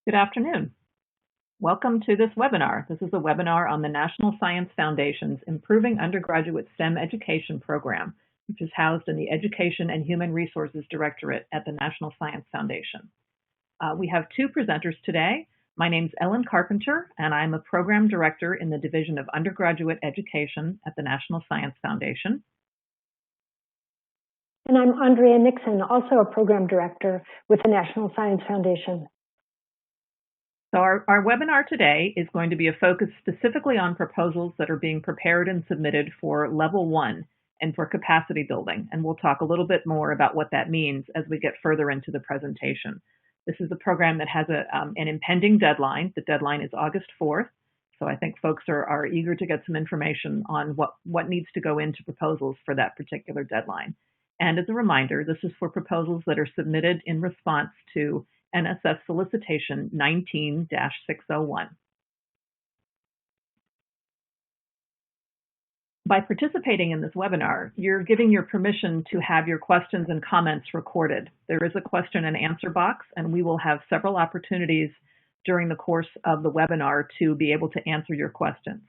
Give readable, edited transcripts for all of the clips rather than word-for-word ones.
Good afternoon. Welcome to this webinar. This is a webinar on the National Science Foundation's Improving Undergraduate STEM Education Program, which is housed in the Education and Human Resources Directorate at the National Science Foundation. We have two presenters today. My name's Ellen Carpenter, and I'm a program director in the Division of Undergraduate Education at the National Science Foundation. And I'm Andrea Nixon, also a program director with the National Science Foundation. So our webinar today is going to be a focus specifically on proposals that are being prepared and submitted for Level 1 and for capacity building. And we'll talk a little bit more about what that means as we get further into the presentation. This is a program that has an impending deadline. The deadline is August 4th. So I think folks are eager to get some information on what needs to go into proposals for that particular deadline. And as a reminder, this is for proposals that are submitted in response to NSF Solicitation 19-601. By participating in this webinar, you're giving your permission to have your questions and comments recorded. There is a question and answer box, and we will have several opportunities during the course of the webinar to be able to answer your questions.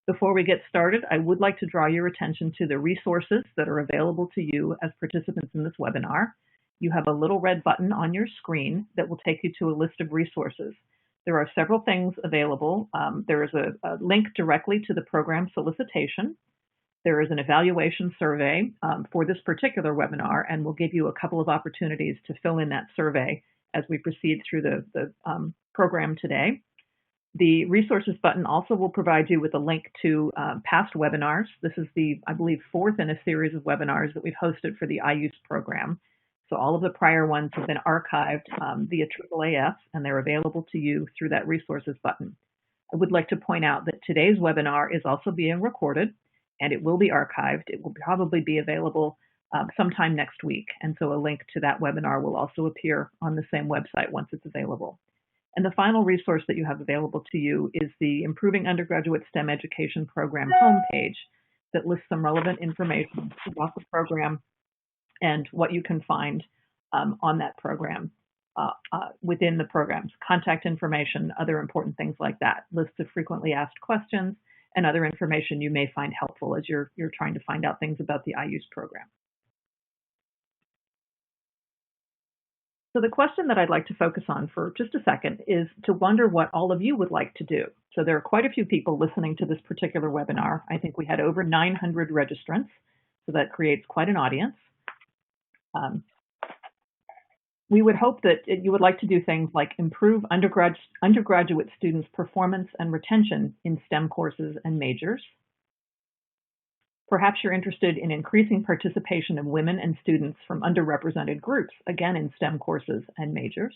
Before we get started, I would like to draw your attention to the resources that are available to you as participants in this webinar. You have a little red button on your screen that will take you to a list of resources. There are several things available. There is a link directly to the program solicitation. There is an evaluation survey for this particular webinar, and we'll give you a couple of opportunities to fill in that survey as we proceed through the program today. The resources button also will provide you with a link to past webinars. This is the, I believe, fourth in a series of webinars that we've hosted for the IUSE program. So all of the prior ones have been archived via AAAS, and they're available to you through that resources button. I would like to point out that today's webinar is also being recorded, and it will be archived. It will probably be available sometime next week, and so a link to that webinar will also appear on the same website once it's available. And the final resource that you have available to you is the Improving Undergraduate STEM Education Program homepage that lists some relevant information about the program and what you can find on that program within the programs, contact information, other important things like that, lists of frequently asked questions, and other information you may find helpful as you're trying to find out things about the IUSE program. So the question that I'd like to focus on for just a second is to wonder what all of you would like to do. So there are quite a few people listening to this particular webinar. I think we had over 900 registrants, so that creates quite an audience. We would hope that you would like to do things like improve undergraduate students' performance and retention in STEM courses and majors. Perhaps you're interested in increasing participation of women and students from underrepresented groups, again in STEM courses and majors.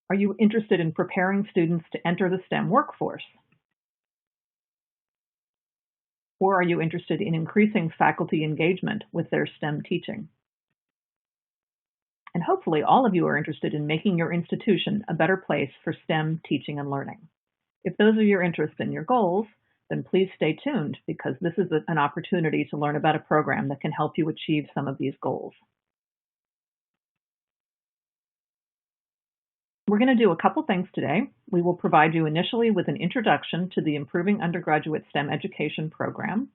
Are you interested in preparing students to enter the STEM workforce? Or are you interested in increasing faculty engagement with their STEM teaching? And hopefully all of you are interested in making your institution a better place for STEM teaching and learning. If those are your interests and your goals, then please stay tuned, because this is an opportunity to learn about a program that can help you achieve some of these goals. We're going to do a couple things today. We will provide you initially with an introduction to the Improving Undergraduate STEM Education Program.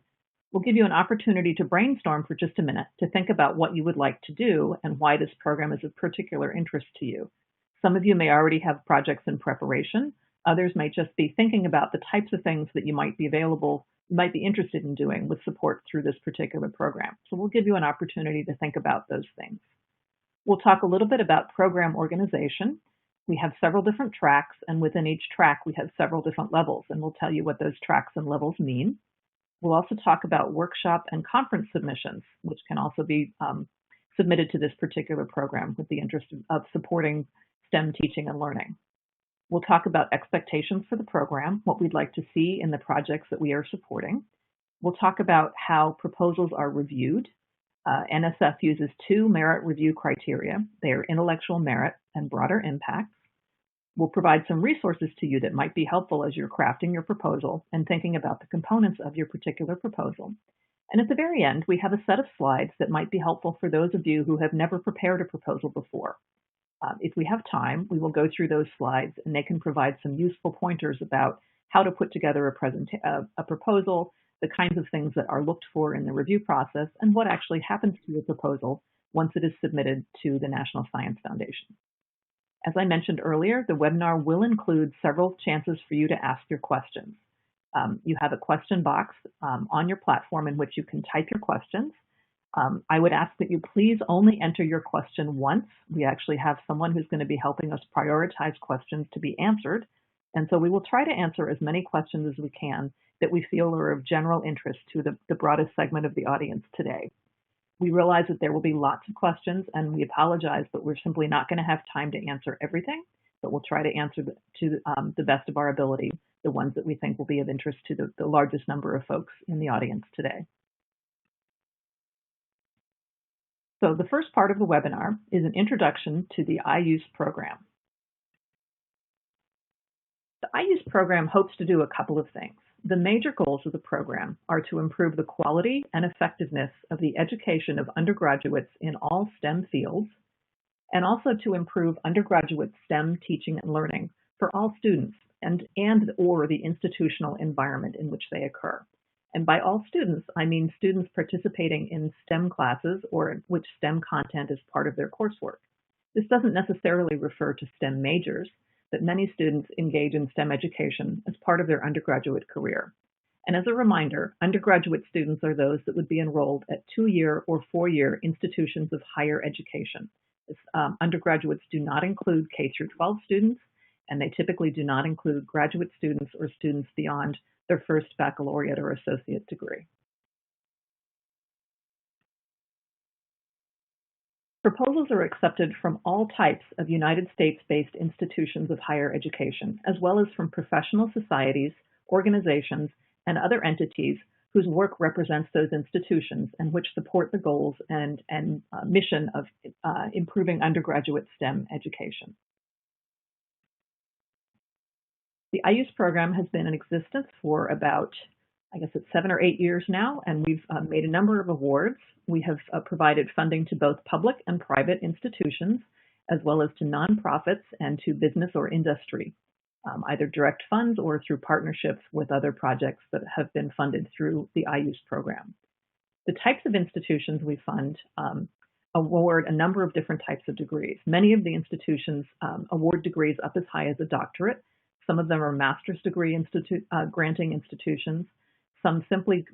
We'll give you an opportunity to brainstorm for just a minute to think about what you would like to do and why this program is of particular interest to you. Some of you may already have projects in preparation. Others may just be thinking about the types of things that you might be interested in doing with support through this particular program. So we'll give you an opportunity to think about those things. We'll talk a little bit about program organization. We have several different tracks, and within each track we have several different levels, and we'll tell you what those tracks and levels mean. We'll also talk about workshop and conference submissions, which can also be submitted to this particular program with the interest of supporting STEM teaching and learning. We'll talk about expectations for the program, what we'd like to see in the projects that we are supporting. We'll talk about how proposals are reviewed. NSF uses two merit review criteria. They are intellectual merit and broader impact. We'll provide some resources to you that might be helpful as you're crafting your proposal and thinking about the components of your particular proposal. And at the very end, we have a set of slides that might be helpful for those of you who have never prepared a proposal before. If we have time, we will go through those slides and they can provide some useful pointers about how to put together a proposal, the kinds of things that are looked for in the review process, and what actually happens to your proposal once it is submitted to the National Science Foundation. As I mentioned earlier, the webinar will include several chances for you to ask your questions. You have a question box on your platform in which you can type your questions. I would ask that you please only enter your question once. We actually have someone who's going to be helping us prioritize questions to be answered. And so we will try to answer as many questions as we can that we feel are of general interest to the broadest segment of the audience today. We realize that there will be lots of questions, and we apologize, but we're simply not going to have time to answer everything, but we'll try to answer to the best of our ability, the ones that we think will be of interest to the largest number of folks in the audience today. So the first part of the webinar is an introduction to the IUSE program. The IUSE program hopes to do a couple of things. The major goals of the program are to improve the quality and effectiveness of the education of undergraduates in all STEM fields, and also to improve undergraduate STEM teaching and learning for all students and/or the institutional environment in which they occur. And by all students, I mean students participating in STEM classes or in which STEM content is part of their coursework. This doesn't necessarily refer to STEM majors, but many students engage in STEM education as part of their undergraduate career. And as a reminder, undergraduate students are those that would be enrolled at 2-year or 4-year institutions of higher education. Undergraduates do not include K through 12 students, and they typically do not include graduate students or students beyond their first baccalaureate or associate degree. Proposals are accepted from all types of United States-based institutions of higher education, as well as from professional societies, organizations, and other entities whose work represents those institutions and which support the goals and mission of improving undergraduate STEM education. The IUSE program has been in existence for about, I guess it's 7 or 8 years now, and we've made a number of awards. We have provided funding to both public and private institutions, as well as to nonprofits and to business or industry, either direct funds or through partnerships with other projects that have been funded through the IUSE program. The types of institutions we fund award a number of different types of degrees. Many of the institutions award degrees up as high as a doctorate. Some of them are master's degree granting institutions. Some simply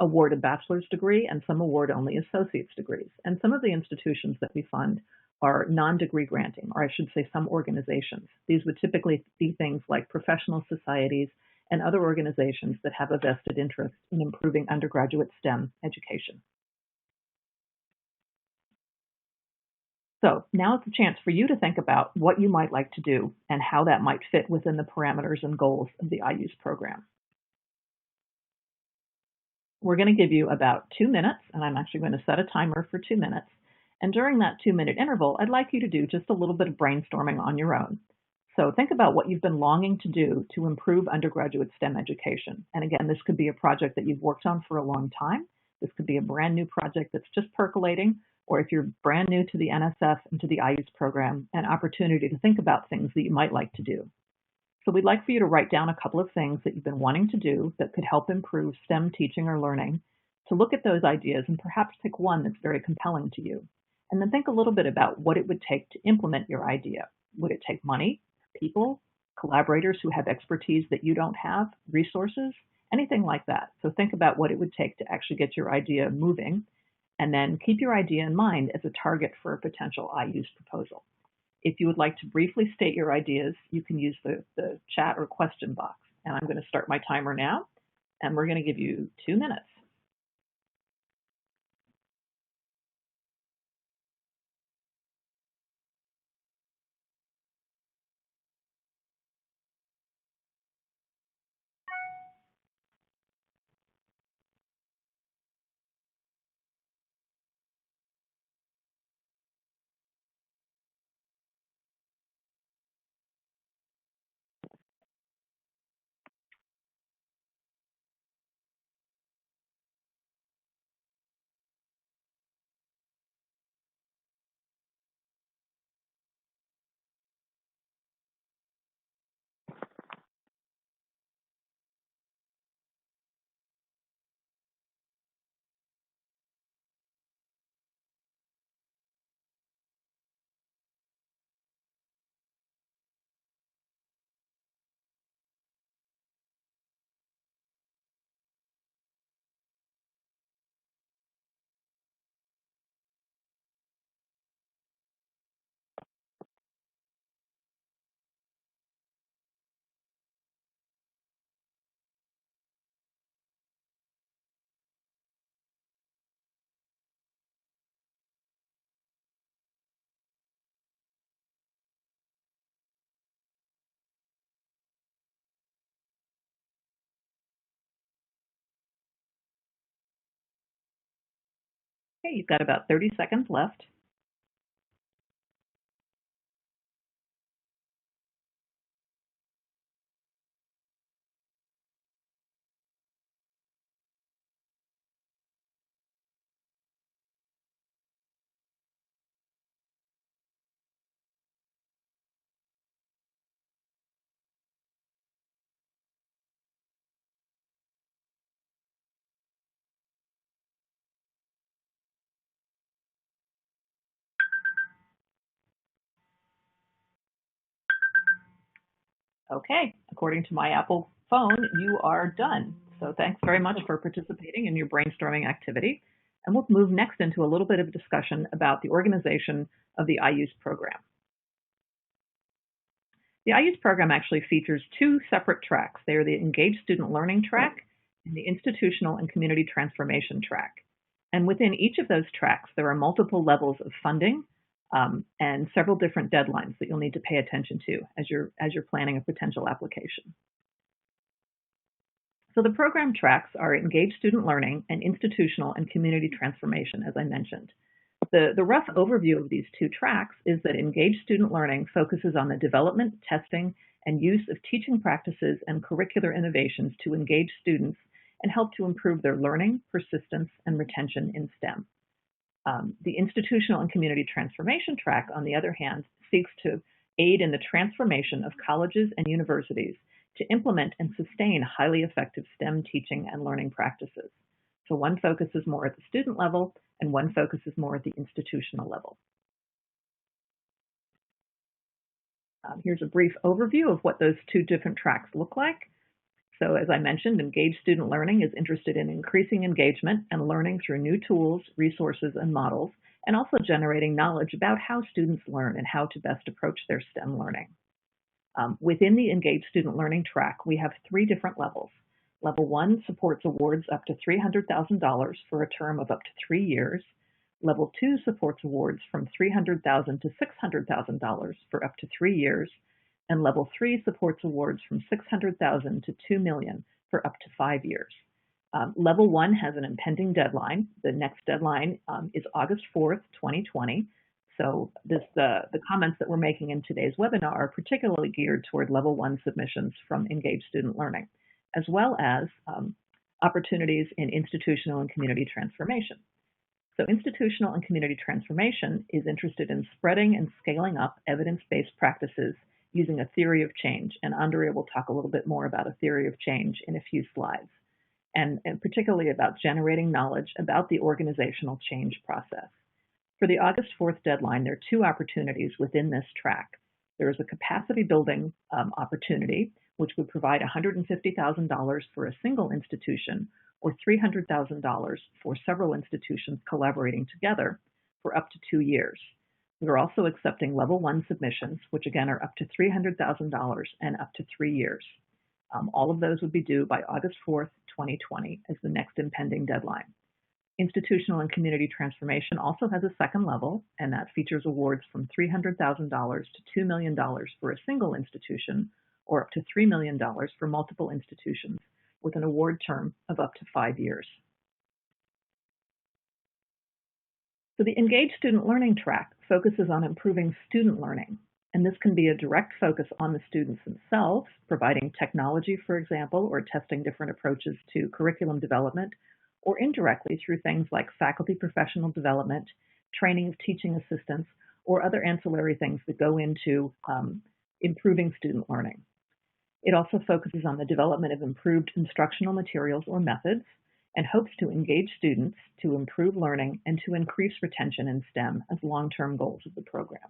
award a bachelor's degree, and some award only associate's degrees. And some of the institutions that we fund are non-degree granting, or I should say some organizations. These would typically be things like professional societies and other organizations that have a vested interest in improving undergraduate STEM education. So now it's a chance for you to think about what you might like to do and how that might fit within the parameters and goals of the IUSE program. We're going to give you about 2 minutes, and I'm actually going to set a timer for 2 minutes. And during that 2-minute interval, I'd like you to do just a little bit of brainstorming on your own. So think about what you've been longing to do to improve undergraduate STEM education. And again, this could be a project that you've worked on for a long time. This could be a brand new project that's just percolating, or if you're brand new to the NSF and to the IUSE program, an opportunity to think about things that you might like to do. So we'd like for you to write down a couple of things that you've been wanting to do that could help improve STEM teaching or learning, to look at those ideas and perhaps pick one that's very compelling to you. And then think a little bit about what it would take to implement your idea. Would it take money, people, collaborators who have expertise that you don't have, resources, anything like that? So think about what it would take to actually get your idea moving, and then keep your idea in mind as a target for a potential IUSE proposal. If you would like to briefly state your ideas, you can use the chat or question box. And I'm going to start my timer now, and we're going to give you 2 minutes. Okay, you've got about 30 seconds left. Okay, according to my Apple phone, you are done. So thanks very much for participating in your brainstorming activity. And we'll move next into a little bit of discussion about the organization of the IUSE program. The IUSE program actually features two separate tracks. They are the Engaged Student Learning track and the Institutional and Community Transformation track. And within each of those tracks, there are multiple levels of funding and several different deadlines that you'll need to pay attention to as you're planning a potential application. So the program tracks are Engaged Student Learning and Institutional and Community Transformation, as I mentioned. The rough overview of these two tracks is that Engaged Student Learning focuses on the development, testing, and use of teaching practices and curricular innovations to engage students and help to improve their learning, persistence, and retention in STEM. The Institutional and Community Transformation track, on the other hand, seeks to aid in the transformation of colleges and universities to implement and sustain highly effective STEM teaching and learning practices. So one focuses more at the student level and one focuses more at the institutional level. Here's a brief overview of what those two different tracks look like. So as I mentioned, Engaged Student Learning is interested in increasing engagement and learning through new tools, resources, and models, and also generating knowledge about how students learn and how to best approach their STEM learning. Within the Engaged Student Learning track, we have three different levels. Level 1 supports awards up to $300,000 for a term of up to 3 years. Level 2 supports awards from $300,000 to $600,000 for up to 3 years. And Level 3 supports awards from $600,000 to $2 million for up to 5 years. Level 1 has an impending deadline. The next deadline is August 4th, 2020. So the comments that we're making in today's webinar are particularly geared toward Level 1 submissions from Engaged Student Learning, as well as opportunities in institutional and community transformation. So institutional and community transformation is interested in spreading and scaling up evidence-based practices using a theory of change. And Andrea will talk a little bit more about a theory of change in a few slides, and particularly about generating knowledge about the organizational change process. For the August 4th deadline, there are two opportunities within this track. There is a capacity building opportunity, which would provide $150,000 for a single institution or $300,000 for several institutions collaborating together for up to 2 years. We're also accepting Level 1 submissions, which again are up to $300,000 and up to 3 years. All of those would be due by August 4th, 2020 as the next impending deadline. Institutional and community transformation also has a second level, and that features awards from $300,000 to $2 million for a single institution or up to $3 million for multiple institutions with an award term of up to 5 years. So the Engaged Student Learning track focuses on improving student learning, and this can be a direct focus on the students themselves, providing technology, for example, or testing different approaches to curriculum development, or indirectly through things like faculty professional development, training of teaching assistants, or other ancillary things that go into improving student learning. It also focuses on the development of improved instructional materials or methods and hopes to engage students to improve learning and to increase retention in STEM as long-term goals of the program.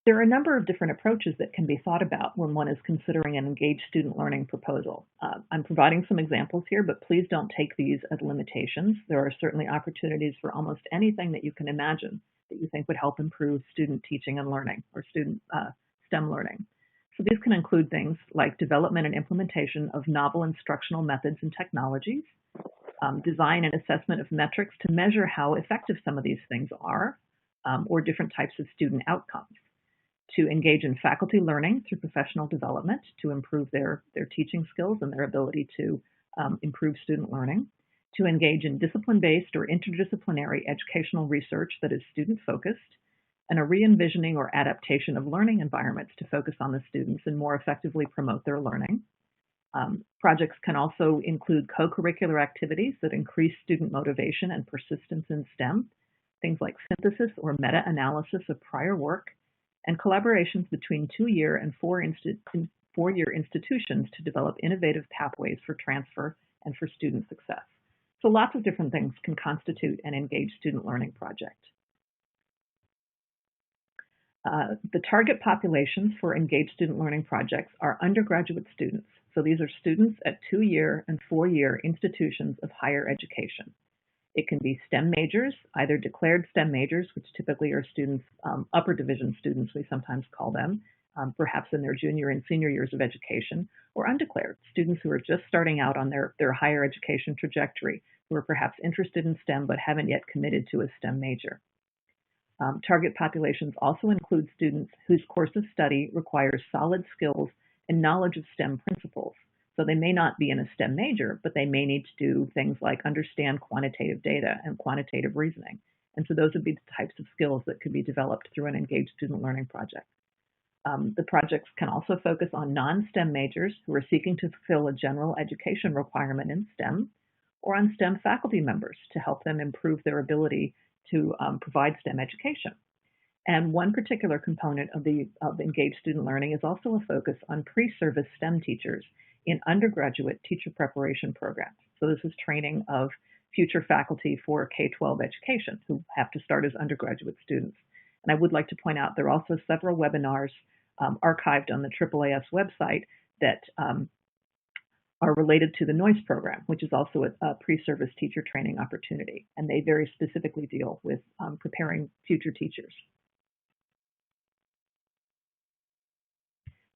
There are a number of different approaches that can be thought about when one is considering an engaged student learning proposal. I'm providing some examples here, but please don't take these as limitations. There are certainly opportunities for almost anything that you can imagine that you think would help improve student teaching and learning or student STEM learning. So these can include things like development and implementation of novel instructional methods and technologies, design and assessment of metrics to measure how effective some of these things are, or different types of student outcomes. To engage in faculty learning through professional development to improve their teaching skills and their ability to improve student learning, to engage in discipline-based or interdisciplinary educational research that is student-focused, and a re-envisioning or adaptation of learning environments to focus on the students and more effectively promote their learning. Projects can also include co-curricular activities that increase student motivation and persistence in STEM, things like synthesis or meta-analysis of prior work, and collaborations between 2-year and 4-year institutions to develop innovative pathways for transfer and for student success. So lots of different things can constitute an engaged student learning project. The target populations for engaged student learning projects are undergraduate students. So these are students at 2-year and 4-year institutions of higher education. It can be STEM majors, either declared STEM majors, which typically are students, upper division students, we sometimes call them, perhaps in their junior and senior years of education, or undeclared, students who are just starting out on their higher education trajectory, who are perhaps interested in STEM but haven't yet committed to a STEM major. Target populations also include students whose course of study requires solid skills and knowledge of STEM principles. So they may not be in a STEM major, but they may need to do things like understand quantitative data and quantitative reasoning. And so those would be the types of skills that could be developed through an engaged student learning project. The projects can also focus on non-STEM majors who are seeking to fulfill a general education requirement in STEM, or on STEM faculty members to help them improve their ability to provide STEM education. And one particular component of engaged student learning is also a focus on pre-service STEM teachers in undergraduate teacher preparation programs. So this is training of future faculty for K-12 education who have to start as undergraduate students. And I would like to point out there are also several webinars archived on the AAAS website that are related to the NOISE program, which is also a pre-service teacher training opportunity. And they very specifically deal with preparing future teachers.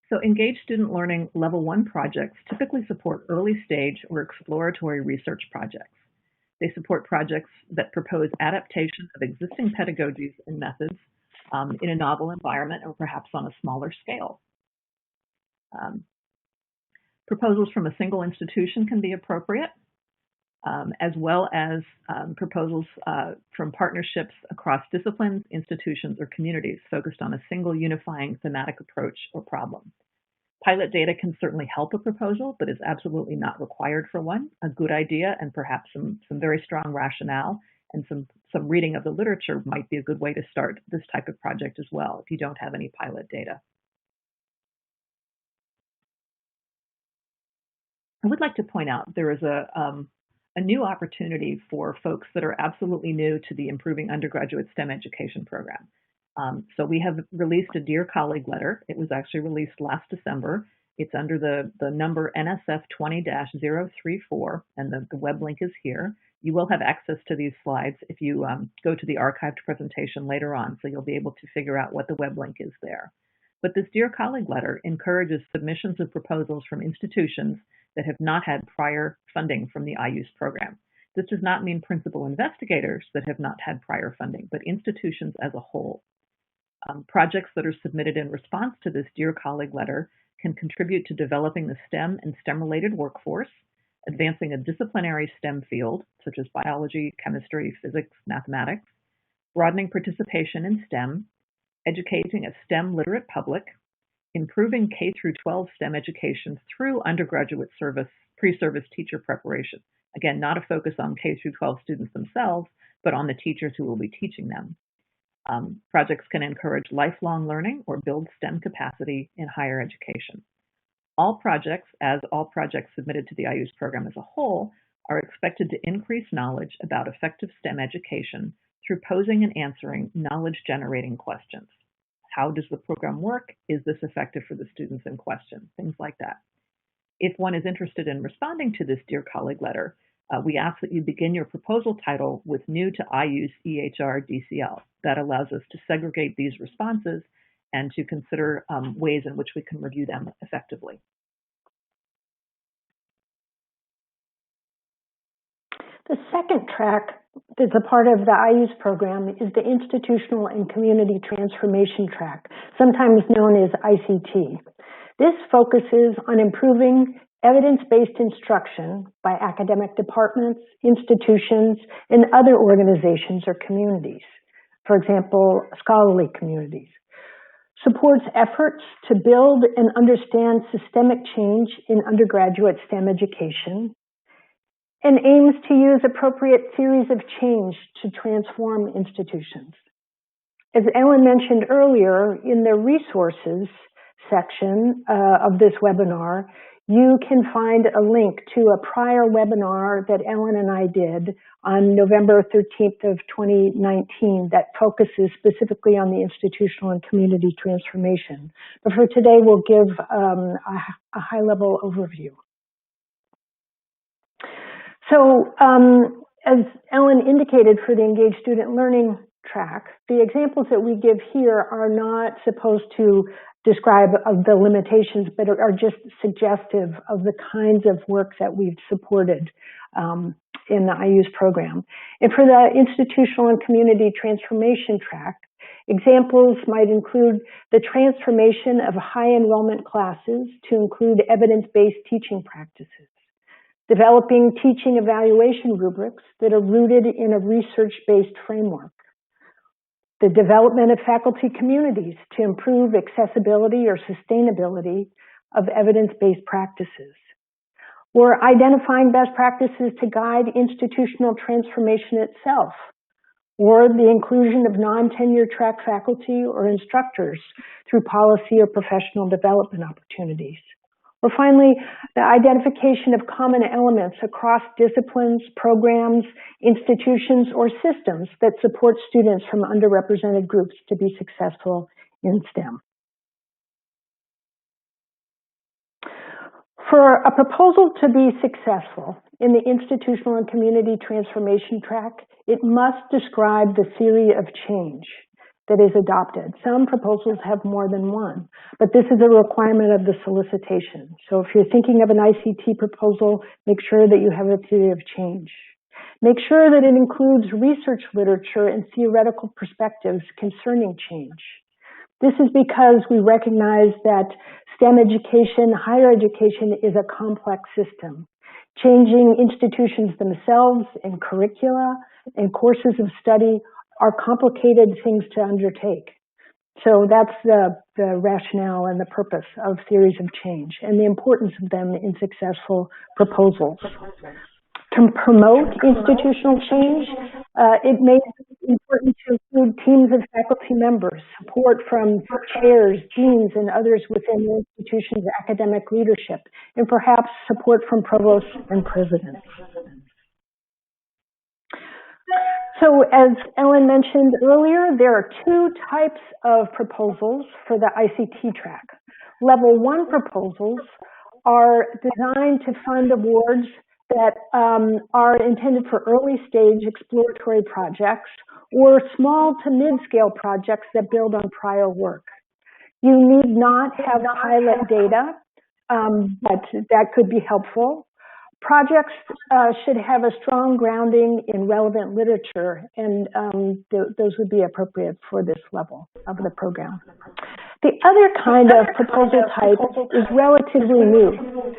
So engaged student learning level 1 projects typically support early stage or exploratory research projects. They support projects that propose adaptation of existing pedagogies and methods in a novel environment or perhaps on a smaller scale. Proposals from a single institution can be appropriate, as well as proposals from partnerships across disciplines, institutions, or communities focused on a single unifying thematic approach or problem. Pilot data can certainly help a proposal, but is absolutely not required for one. A good idea and perhaps some very strong rationale and some reading of the literature might be a good way to start this type of project as well if you don't have any pilot data. I would like to point out there is a new opportunity for folks that are absolutely new to the Improving Undergraduate STEM Education program. So we have released a Dear Colleague Letter. It was actually released last December. It's under the number NSF 20-034, and the web link is here. You will have access to these slides if you go to the archived presentation later on, so you'll be able to figure out what the web link is there. But this Dear Colleague Letter encourages submissions of proposals from institutions that have not had prior funding from the IUSE program. This does not mean principal investigators that have not had prior funding, but institutions as a whole. Projects that are submitted in response to this Dear Colleague Letter can contribute to developing the STEM and STEM-related workforce, advancing a disciplinary STEM field, such as biology, chemistry, physics, mathematics, broadening participation in STEM, educating a STEM literate public, improving K-12 STEM education through undergraduate service, pre-service teacher preparation. Again, not a focus on K-12 students themselves, but on the teachers who will be teaching them. Projects can encourage lifelong learning or build STEM capacity in higher education. All projects, as all projects submitted to the IUSE program as a whole, are expected to increase knowledge about effective STEM education through posing and answering knowledge-generating questions. How does the program work? Is this effective for the students in question? Things like that. If one is interested in responding to this Dear Colleague Letter, we ask that you begin your proposal title with New to IUSE EHR DCL. That allows us to segregate these responses and to consider ways in which we can review them effectively. The second track that's a part of the IUSE program is the Institutional and Community Transformation track, sometimes known as ICT. This focuses on improving evidence-based instruction by academic departments, institutions, and other organizations or communities, for example, scholarly communities. Supports efforts to build and understand systemic change in undergraduate STEM education, and aims to use appropriate theories of change to transform institutions. As Ellen mentioned earlier, in the resources section of this webinar, you can find a link to a prior webinar that Ellen and I did on November 13th of 2019 that focuses specifically on the institutional and community transformation. But for today, we'll give a high-level overview. So as Ellen indicated for the Engaged Student Learning track, the examples that we give here are not supposed to describe the limitations, but are just suggestive of the kinds of work that we've supported in the IUSE program. And for the institutional and community transformation track, examples might include the transformation of high enrollment classes to include evidence-based teaching practices, developing teaching evaluation rubrics that are rooted in a research-based framework, the development of faculty communities to improve accessibility or sustainability of evidence-based practices, or identifying best practices to guide institutional transformation itself, or the inclusion of non-tenure track faculty or instructors through policy or professional development opportunities. Or finally, the identification of common elements across disciplines, programs, institutions, or systems that support students from underrepresented groups to be successful in STEM. For a proposal to be successful in the institutional and community transformation track, it must describe the theory of change that is adopted. Some proposals have more than one, but this is a requirement of the solicitation. So if you're thinking of an ICT proposal, make sure that you have a theory of change. Make sure that it includes research literature and theoretical perspectives concerning change. This is because we recognize that STEM education, higher education, is a complex system. Changing institutions themselves and curricula and courses of study are complicated things to undertake. So that's the rationale and the purpose of theories of change and the importance of them in successful proposals. To promote institutional change, it may be important to include teams of faculty members, support from chairs, deans, and others within the institution's academic leadership, and perhaps support from provosts and presidents. So as Ellen mentioned earlier, there are two types of proposals for the ICT track. Level 1 proposals are designed to fund awards that are intended for early stage exploratory projects or small to mid-scale projects that build on prior work. You need not have pilot data, but that could be helpful. Projects should have a strong grounding in relevant literature, and those would be appropriate for this level of the program. The other kind of proposal type is relatively new.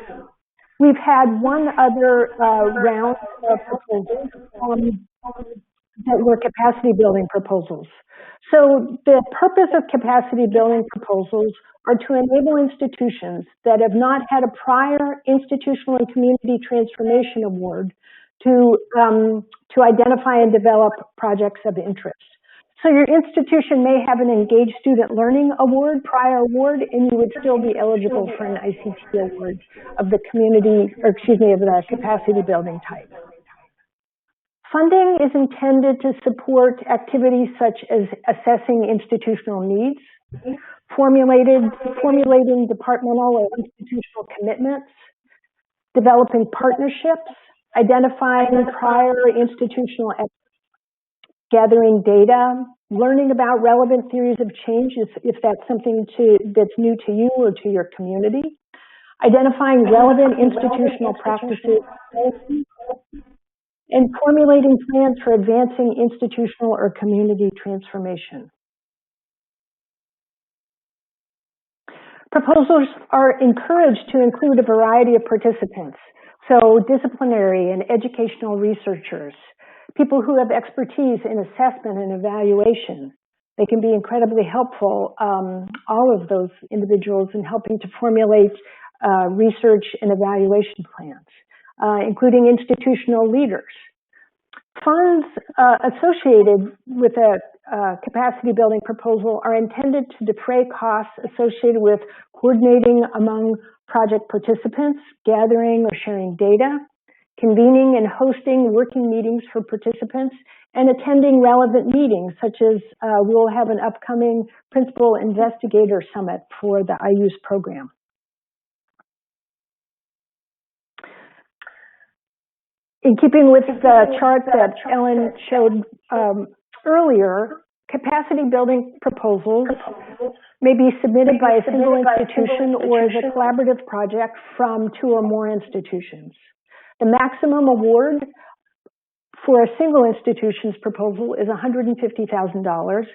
We've had one other round of proposals that were capacity building proposals. So the purpose of capacity building proposals are to enable institutions that have not had a prior institutional and community transformation award to identify and develop projects of interest. So your institution may have an Engaged Student Learning Award, prior award, and you would still be eligible for an ICT award of the community, or excuse me, of the capacity building type. Funding is intended to support activities such as assessing institutional needs, formulating departmental or institutional commitments, developing partnerships, identifying prior institutional efforts, gathering data, learning about relevant theories of change if that's something that's new to you or to your community, identifying relevant institutional practices, and formulating plans for advancing institutional or community transformation. Proposals are encouraged to include a variety of participants, so disciplinary and educational researchers, people who have expertise in assessment and evaluation. They can be incredibly helpful, all of those individuals, in helping to formulate research and evaluation plans, including institutional leaders. Funds associated with a capacity building proposal are intended to defray costs associated with coordinating among project participants, gathering or sharing data, convening and hosting working meetings for participants, and attending relevant meetings, such as we'll have an upcoming Principal Investigator Summit for the IUSE program. In keeping with the chart that Ellen showed earlier, capacity building proposals may be submitted by a single institution or as a collaborative project from 2 or more institutions. The maximum award for a single institution's proposal is $150,000,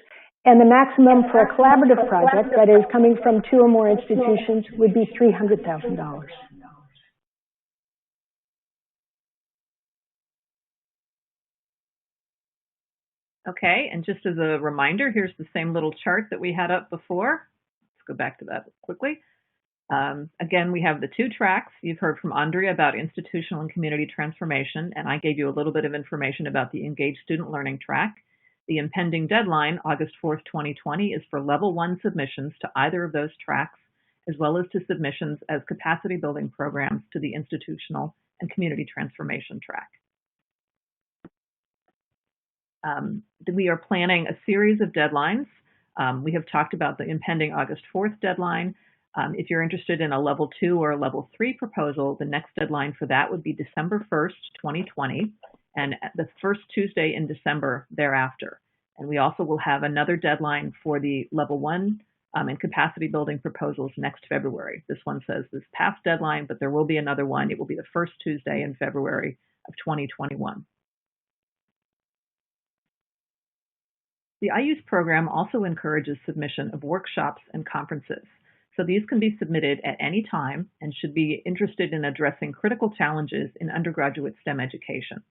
and the maximum for a collaborative project that is coming from 2 or more institutions would be $300,000. Okay, and just as a reminder, here's the same little chart that we had up before. Let's go back to that quickly. Again, we have the 2 tracks. You've heard from Andrea about institutional and community transformation, and I gave you a little bit of information about the Engaged Student Learning track. The impending deadline, August 4th, 2020, is for level 1 submissions to either of those tracks, as well as to submissions as capacity building programs to the institutional and community transformation track. We are planning a series of deadlines. We have talked about the impending August 4th deadline. If you're interested in a level 2 or a level 3 proposal, the next deadline for that would be December 1st, 2020, and the first Tuesday in December thereafter. And we also will have another deadline for the level 1 and capacity building proposals next February. This one says this past deadline, but there will be another one. It will be the first Tuesday in February of 2021. The IUSE program also encourages submission of workshops and conferences. So these can be submitted at any time and should be interested in addressing critical challenges in undergraduate STEM education.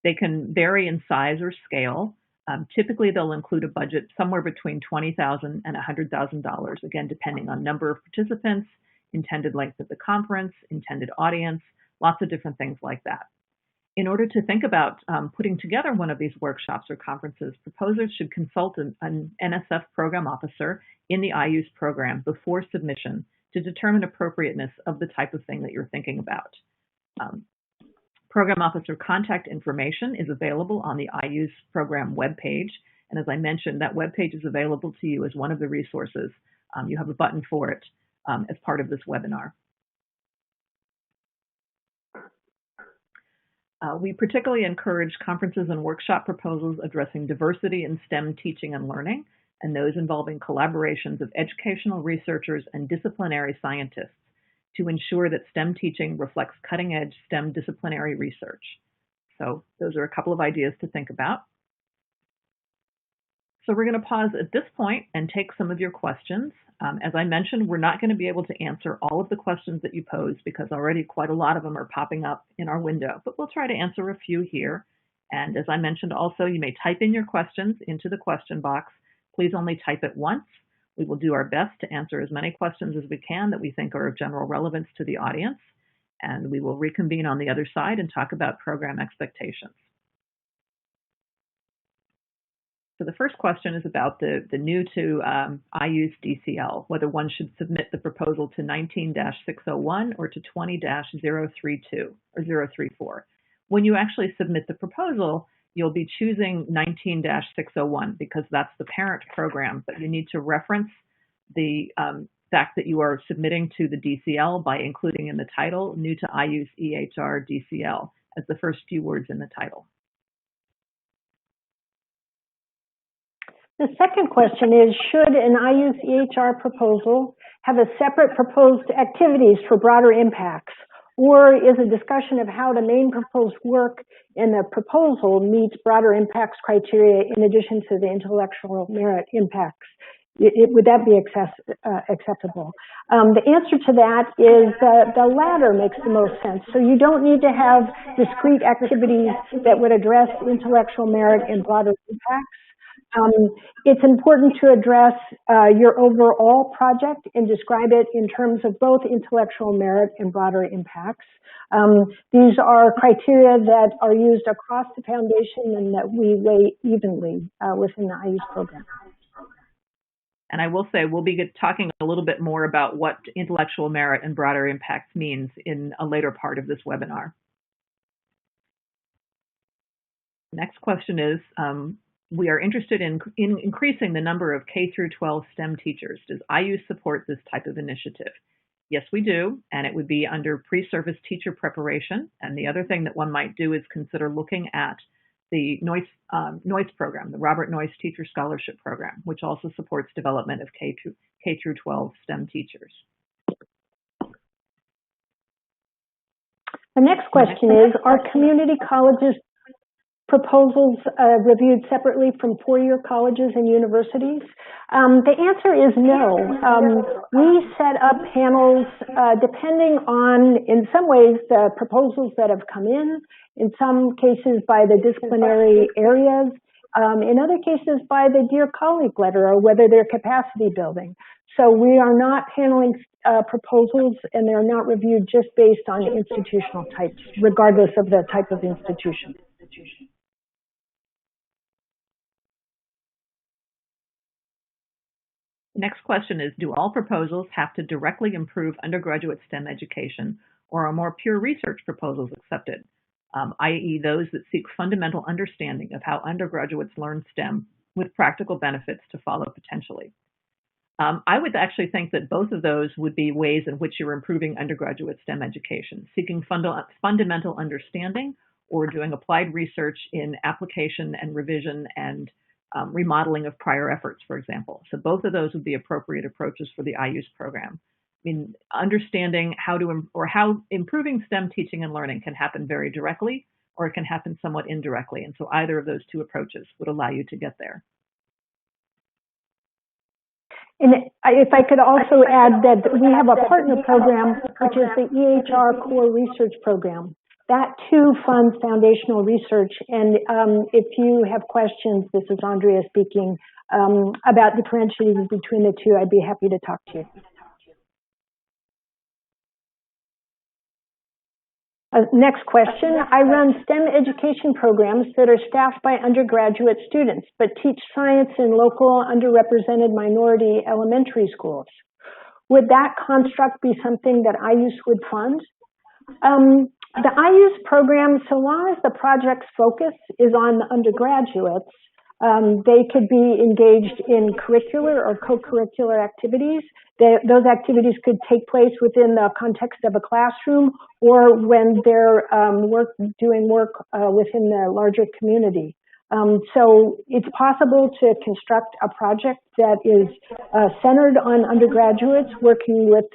They can vary in size or scale. Typically, they'll include a budget somewhere between $20,000 and $100,000, again, depending on number of participants, intended length of the conference, intended audience, lots of different things like that. In order to think about putting together one of these workshops or conferences, proposers should consult an NSF program officer in the IUSE program before submission to determine appropriateness of the type of thing that you're thinking about. Program officer contact information is available on the IUSE program webpage, and as I mentioned, that webpage is available to you as one of the resources. You have a button for it as part of this webinar. We particularly encourage conferences and workshop proposals addressing diversity in STEM teaching and learning, and those involving collaborations of educational researchers and disciplinary scientists to ensure that STEM teaching reflects cutting-edge STEM disciplinary research. So those are a couple of ideas to think about. So we're going to pause at this point and take some of your questions. As I mentioned, we're not going to be able to answer all of the questions that you posed because already quite a lot of them are popping up in our window, but we'll try to answer a few here. And as I mentioned also, you may type in your questions into the question box. Please only type it once. We will do our best to answer as many questions as we can that we think are of general relevance to the audience, and we will reconvene on the other side and talk about program expectations. So the first question is about the new to IUSE DCL, whether one should submit the proposal to 19-601 or to 20-032 or 034. When you actually submit the proposal, you'll be choosing 19-601 because that's the parent program, but you need to reference the fact that you are submitting to the DCL by including in the title new to IUSE EHR DCL as the first few words in the title. The second question is, should an IUSE EHR proposal have a separate proposed activities for broader impacts? Or is a discussion of how the main proposed work in the proposal meets broader impacts criteria in addition to the intellectual merit impacts would that be acceptable? The answer to that is the latter makes the most sense. So you don't need to have discrete activities that would address intellectual merit and broader impacts. It's important to address your overall project and describe it in terms of both intellectual merit and broader impacts. These are criteria that are used across the foundation and that we weigh evenly within the IUSE program. And I will say we'll be talking a little bit more about what intellectual merit and broader impacts means in a later part of this webinar. Next question is, we are interested in increasing the number of K through 12 STEM teachers. Does IUSE support this type of initiative? Yes, we do, and it would be under pre-service teacher preparation. And the other thing that one might do is consider looking at the Noyce program, the Robert Noyce Teacher Scholarship Program, which also supports development of K through 12 STEM teachers. The next question is, are community colleges proposals reviewed separately from four-year colleges and universities? The answer is no. We set up panels depending on, in some ways, the proposals that have come in some cases by the disciplinary areas, in other cases by the Dear Colleague Letter or whether they're capacity building. So we are not handling proposals, and they're not reviewed just based on institutional types, regardless of the type of institution. Next question is, do all proposals have to directly improve undergraduate STEM education, or are more pure research proposals accepted, i.e. those that seek fundamental understanding of how undergraduates learn STEM with practical benefits to follow potentially? I would actually think that both of those would be ways in which you're improving undergraduate STEM education, seeking fundamental understanding or doing applied research in application and revision and remodeling of prior efforts, for example. So both of those would be appropriate approaches for the IUSE program. I mean, understanding how improving STEM teaching and learning can happen very directly, or it can happen somewhat indirectly. And so either of those two approaches would allow you to get there. And if I could also add that we have a partner program, which is the EHR Core Research Program. That too funds foundational research, and if you have questions, this is Andrea speaking, about differentiating between the two, I'd be happy to talk to you. Next question, I run STEM education programs that are staffed by undergraduate students, but teach science in local underrepresented minority elementary schools. Would that construct be something that IUSE would fund? The IUSE program, so long as the project's focus is on the undergraduates, they could be engaged in curricular or co-curricular activities. Those activities could take place within the context of a classroom or when they're doing work within the larger community. So it's possible to construct a project that is centered on undergraduates working with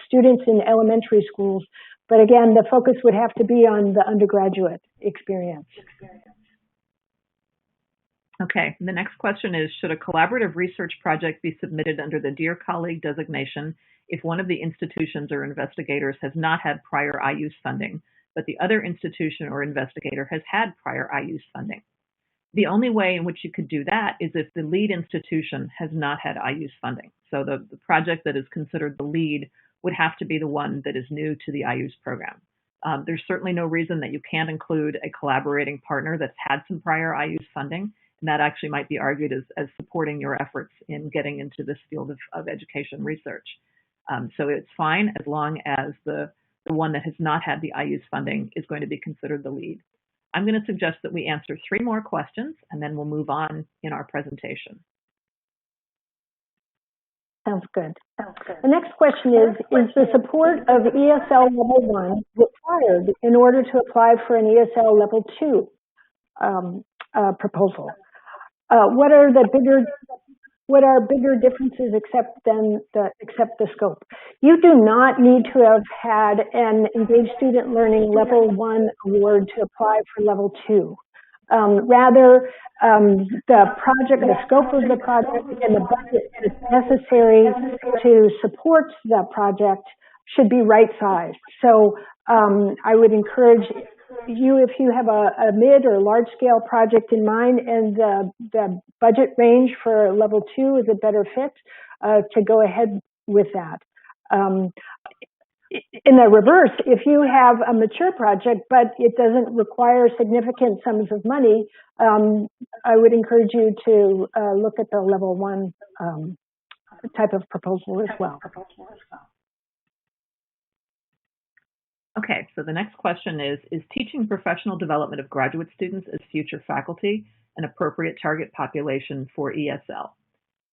students in elementary schools. But again, the focus would have to be on the undergraduate experience. Okay, the next question is, should a collaborative research project be submitted under the Dear Colleague designation if one of the institutions or investigators has not had prior IUSE funding, but the other institution or investigator has had prior IUSE funding? The only way in which you could do that is if the lead institution has not had IUSE funding. So the project that is considered the lead would have to be the one that is new to the IUSE program. There's certainly no reason that you can't include a collaborating partner that's had some prior IUSE funding, and that actually might be argued as supporting your efforts in getting into this field of education research. So it's fine as long as the one that has not had the IUSE funding is going to be considered the lead. I'm going to suggest that we answer 3 more questions, and then we'll move on in our presentation. Sounds good. The next question is the support of ESL Level 1 required in order to apply for an ESL Level 2 proposal? What are bigger differences except the scope? You do not need to have had an Engaged Student Learning Level 1 award to apply for Level 2. Rather, the project, the scope of the project, and the budget that's necessary to support the project should be right-sized. So I would encourage you, if you have a mid or large-scale project in mind and the budget range for level 2 is a better fit, to go ahead with that. In the reverse, if you have a mature project but it doesn't require significant sums of money, I would encourage you to look at the level 1 type of proposal as well. Okay, so the next question is teaching professional development of graduate students as future faculty an appropriate target population for ESL?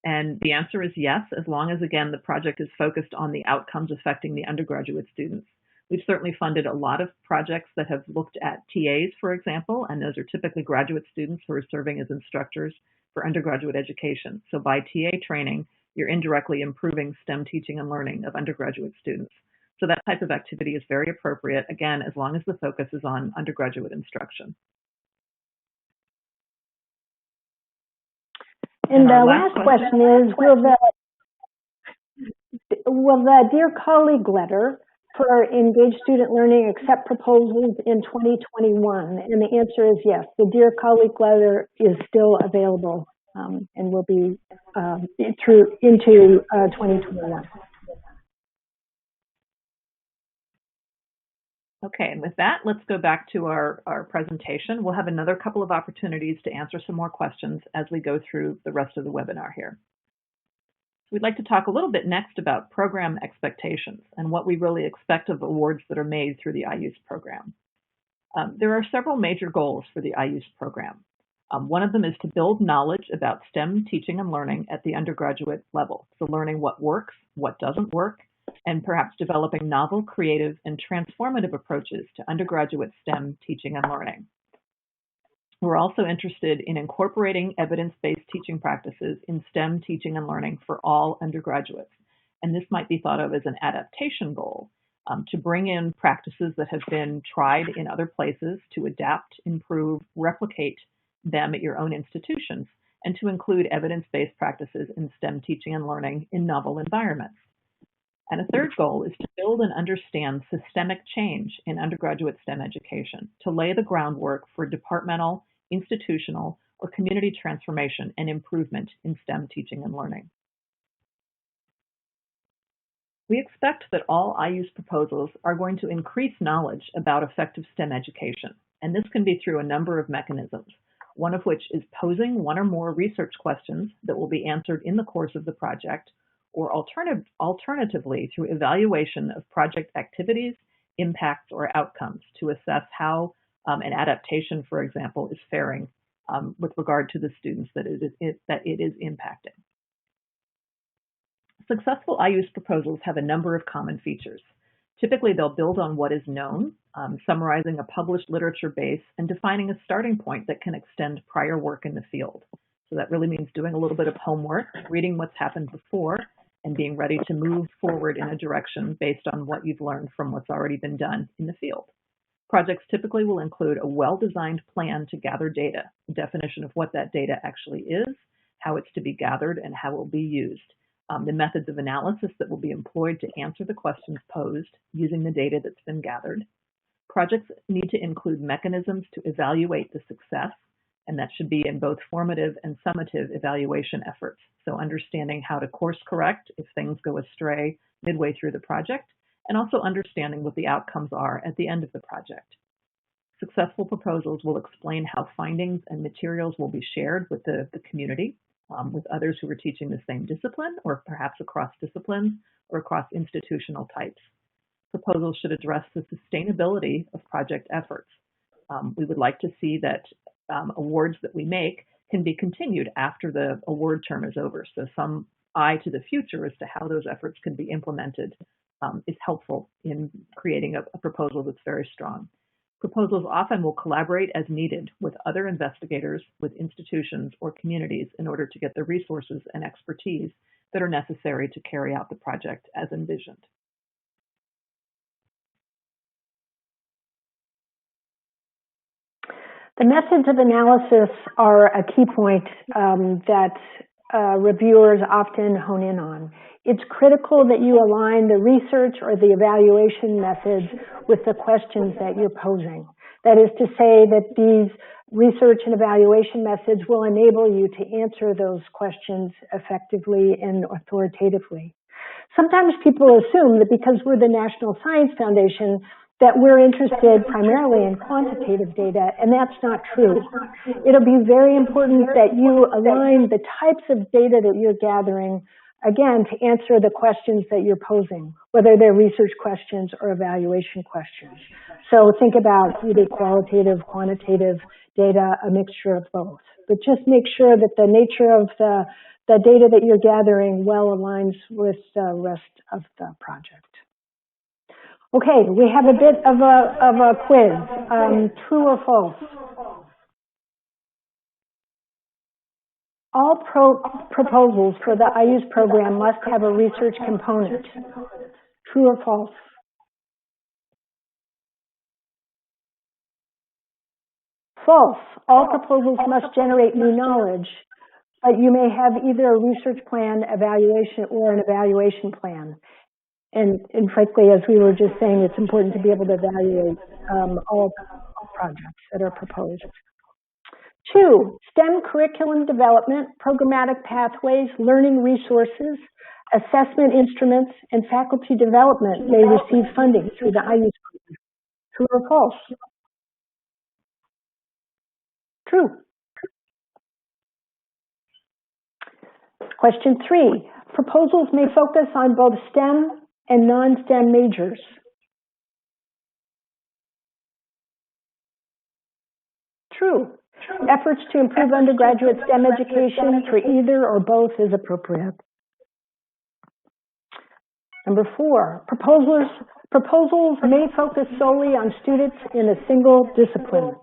And the answer is yes, as long as, again, the project is focused on the outcomes affecting the undergraduate students. We've certainly funded a lot of projects that have looked at TAs, for example, and those are typically graduate students who are serving as instructors for undergraduate education. So by TA training, you're indirectly improving STEM teaching and learning of undergraduate students. So that type of activity is very appropriate, again, as long as the focus is on undergraduate instruction. And the last question is, will the Dear Colleague Letter for Engaged Student Learning accept proposals in 2021? And the answer is yes. The Dear Colleague Letter is still available and will be into 2021. Okay, and with that, let's go back to our presentation. We'll have another couple of opportunities to answer some more questions as we go through the rest of the webinar here. We'd like to talk a little bit next about program expectations and what we really expect of awards that are made through the IUSE program. There are several major goals for the IUSE program. One of them is to build knowledge about STEM teaching and learning at the undergraduate level, so learning what works, what doesn't work, and perhaps developing novel, creative, and transformative approaches to undergraduate STEM teaching and learning. We're also interested in incorporating evidence-based teaching practices in STEM teaching and learning for all undergraduates. And this might be thought of as an adaptation goal, to bring in practices that have been tried in other places to adapt, improve, replicate them at your own institutions, and to include evidence-based practices in STEM teaching and learning in novel environments. And a third goal is to build and understand systemic change in undergraduate STEM education, to lay the groundwork for departmental, institutional, or community transformation and improvement in STEM teaching and learning. We expect that all IUSE proposals are going to increase knowledge about effective STEM education, and this can be through a number of mechanisms, one of which is posing one or more research questions that will be answered in the course of the project, or alternatively through evaluation of project activities, impacts, or outcomes to assess how an adaptation, for example, is faring with regard to the students that it is impacting. Successful IUSE proposals have a number of common features. Typically, they'll build on what is known, summarizing a published literature base and defining a starting point that can extend prior work in the field. So that really means doing a little bit of homework, reading what's happened before, and being ready to move forward in a direction based on what you've learned from what's already been done in the field. Projects typically will include a well-designed plan to gather data, a definition of what that data actually is, how it's to be gathered, and how it will be used, the methods of analysis that will be employed to answer the questions posed using the data that's been gathered. Projects need to include mechanisms to evaluate the success, and that should be in both formative and summative evaluation efforts. So understanding how to course correct if things go astray midway through the project, and also understanding what the outcomes are at the end of the project. Successful proposals will explain how findings and materials will be shared with the community, with others who are teaching the same discipline, or perhaps across disciplines or across institutional types. Proposals should address the sustainability of project efforts. We would like to see that awards that we make can be continued after the award term is over. So some eye to the future as to how those efforts can be implemented is helpful in creating a proposal that's very strong. Proposals often will collaborate as needed with other investigators, with institutions or communities in order to get the resources and expertise that are necessary to carry out the project as envisioned. The methods of analysis are a key point that reviewers often hone in on. It's critical that you align the research or the evaluation methods with the questions that you're posing. That is to say that these research and evaluation methods will enable you to answer those questions effectively and authoritatively. Sometimes people assume that because we're the National Science Foundation that we're interested primarily in quantitative data, and that's not true. It'll be very important that you align the types of data that you're gathering, again, to answer the questions that you're posing, whether they're research questions or evaluation questions. So think about either qualitative, quantitative data, a mixture of both. But just make sure that the nature of the data that you're gathering well aligns with the rest of the project. Okay, we have a bit of a quiz. True or false? All proposals for the IUSE program must have a research component. True or false? False. All proposals must generate new knowledge, but you may have either a research plan, evaluation, or an evaluation plan. And frankly, as we were just saying, it's important to be able to evaluate all projects that are proposed. 2, STEM curriculum development, programmatic pathways, learning resources, assessment instruments, and faculty development may receive funding through the IUSE program. True or false? True. Question 3, proposals may focus on both STEM and non-STEM majors. True. Efforts to improve undergraduate STEM education for either or both is appropriate. Number 4, proposals may focus solely on students in a single discipline.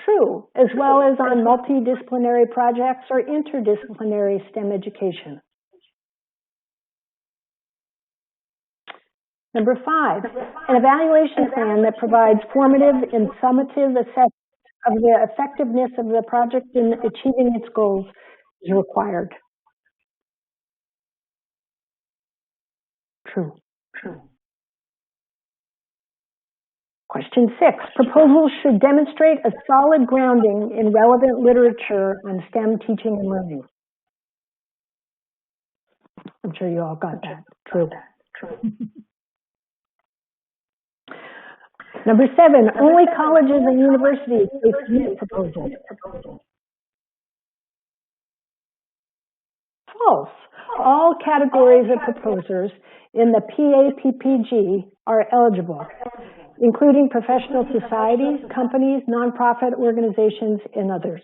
True, as well as on multidisciplinary projects or interdisciplinary STEM education. Number 5, an evaluation plan that provides formative and summative assessment of the effectiveness of the project in achieving its goals is required. True. Question 6, proposals should demonstrate a solid grounding in relevant literature on STEM teaching and learning. I'm sure you all got that. True. Number 7, only colleges and universities may submit proposals. False. All categories of proposers in the PAPPG are eligible, including professional societies, companies, nonprofit organizations, and others.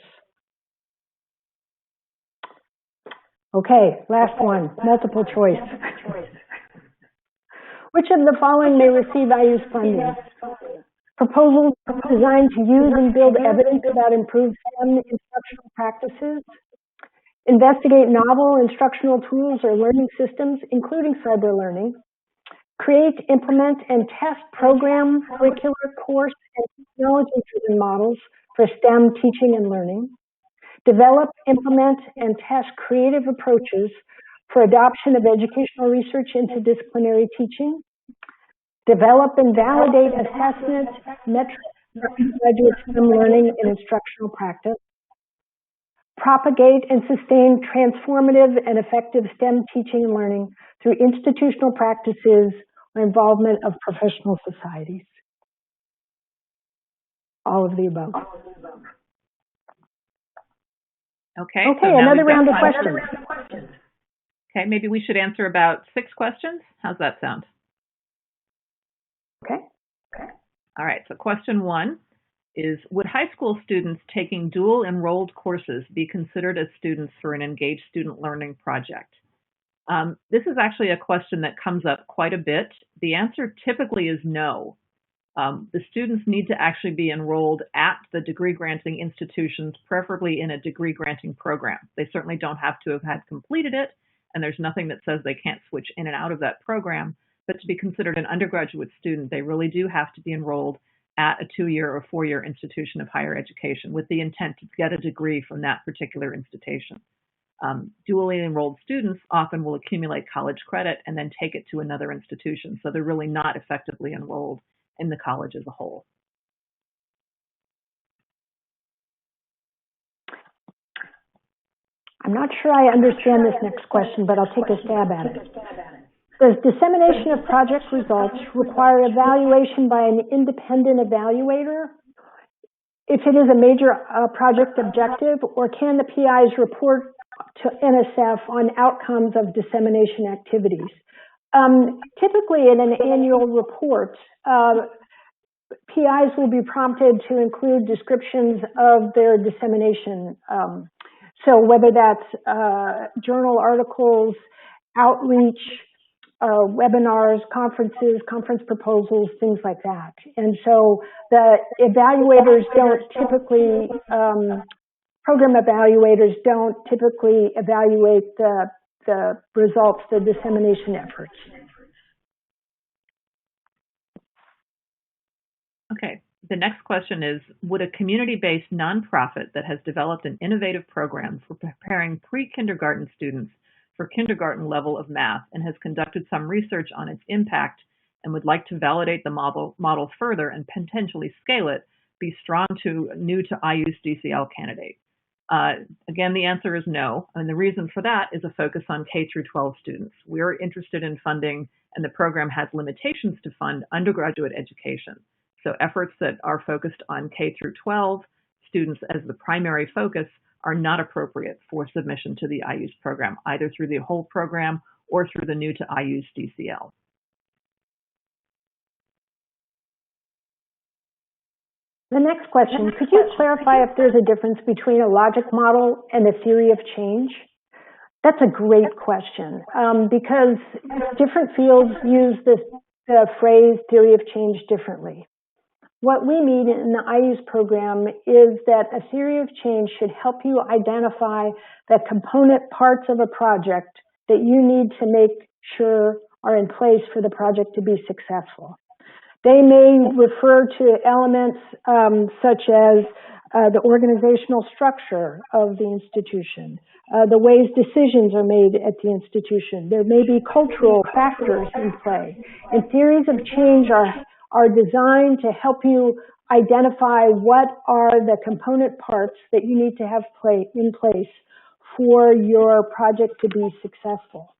Okay, last one, multiple choice. Which of the following may receive IUSE funding? Proposals designed to use and build evidence about improved STEM instructional practices, investigate novel instructional tools or learning systems, including cyber learning, create, implement, and test program, curricular, course, and technology-driven models for STEM teaching and learning, develop, implement, and test creative approaches for adoption of educational research into disciplinary teaching, develop and validate assessment metrics for undergraduate STEM learning and instructional practice, propagate and sustain transformative and effective STEM teaching and learning through institutional practices or involvement of professional societies. All of the above. Okay, so another round of questions. Okay, maybe we should answer about 6 questions. How's that sound? Okay. All right, so question 1 is, would high school students taking dual enrolled courses be considered as students for an engaged student learning project? This is actually a question that comes up quite a bit. The answer typically is no. The students need to actually be enrolled at the degree granting institutions, preferably in a degree granting program. They certainly don't have to have had completed it, and there's nothing that says they can't switch in and out of that program, but to be considered an undergraduate student, they really do have to be enrolled at a 2-year or 4-year institution of higher education with the intent to get a degree from that particular institution. Dually enrolled students often will accumulate college credit and then take it to another institution, so they're really not effectively enrolled in the college as a whole. I'm not sure I understand this next question, but I'll take a stab at it. Does dissemination of project results require evaluation by an independent evaluator if it is a major project objective, or can the PIs report to NSF on outcomes of dissemination activities? Typically in an annual report, PIs will be prompted to include descriptions of their dissemination. So whether that's journal articles, outreach, webinars, conferences, conference proposals, things like that. And so the evaluators don't typically, program evaluators don't typically evaluate the results, the dissemination efforts. Okay, the next question is, would a community-based nonprofit that has developed an innovative program for preparing pre-kindergarten students for kindergarten level of math and has conducted some research on its impact and would like to validate the model further and potentially scale it, be strong to new to IUSE DCL candidate? Again, the answer is no, and the reason for that is a focus on K through 12 students. We're interested in funding, and the program has limitations to fund undergraduate education. So efforts that are focused on K through 12 students as the primary focus are not appropriate for submission to the IUSE program, either through the whole program or through the new to IUSE DCL. The next question, could you clarify if there's a difference between a logic model and a theory of change? That's a great question, because different fields use the phrase theory of change differently. What we mean in the IUSE program is that a theory of change should help you identify the component parts of a project that you need to make sure are in place for the project to be successful. They may refer to elements such as the organizational structure of the institution, the ways decisions are made at the institution. There may be cultural factors in play. And theories of change are designed to help you identify what are the component parts that you need to have in place for your project to be successful.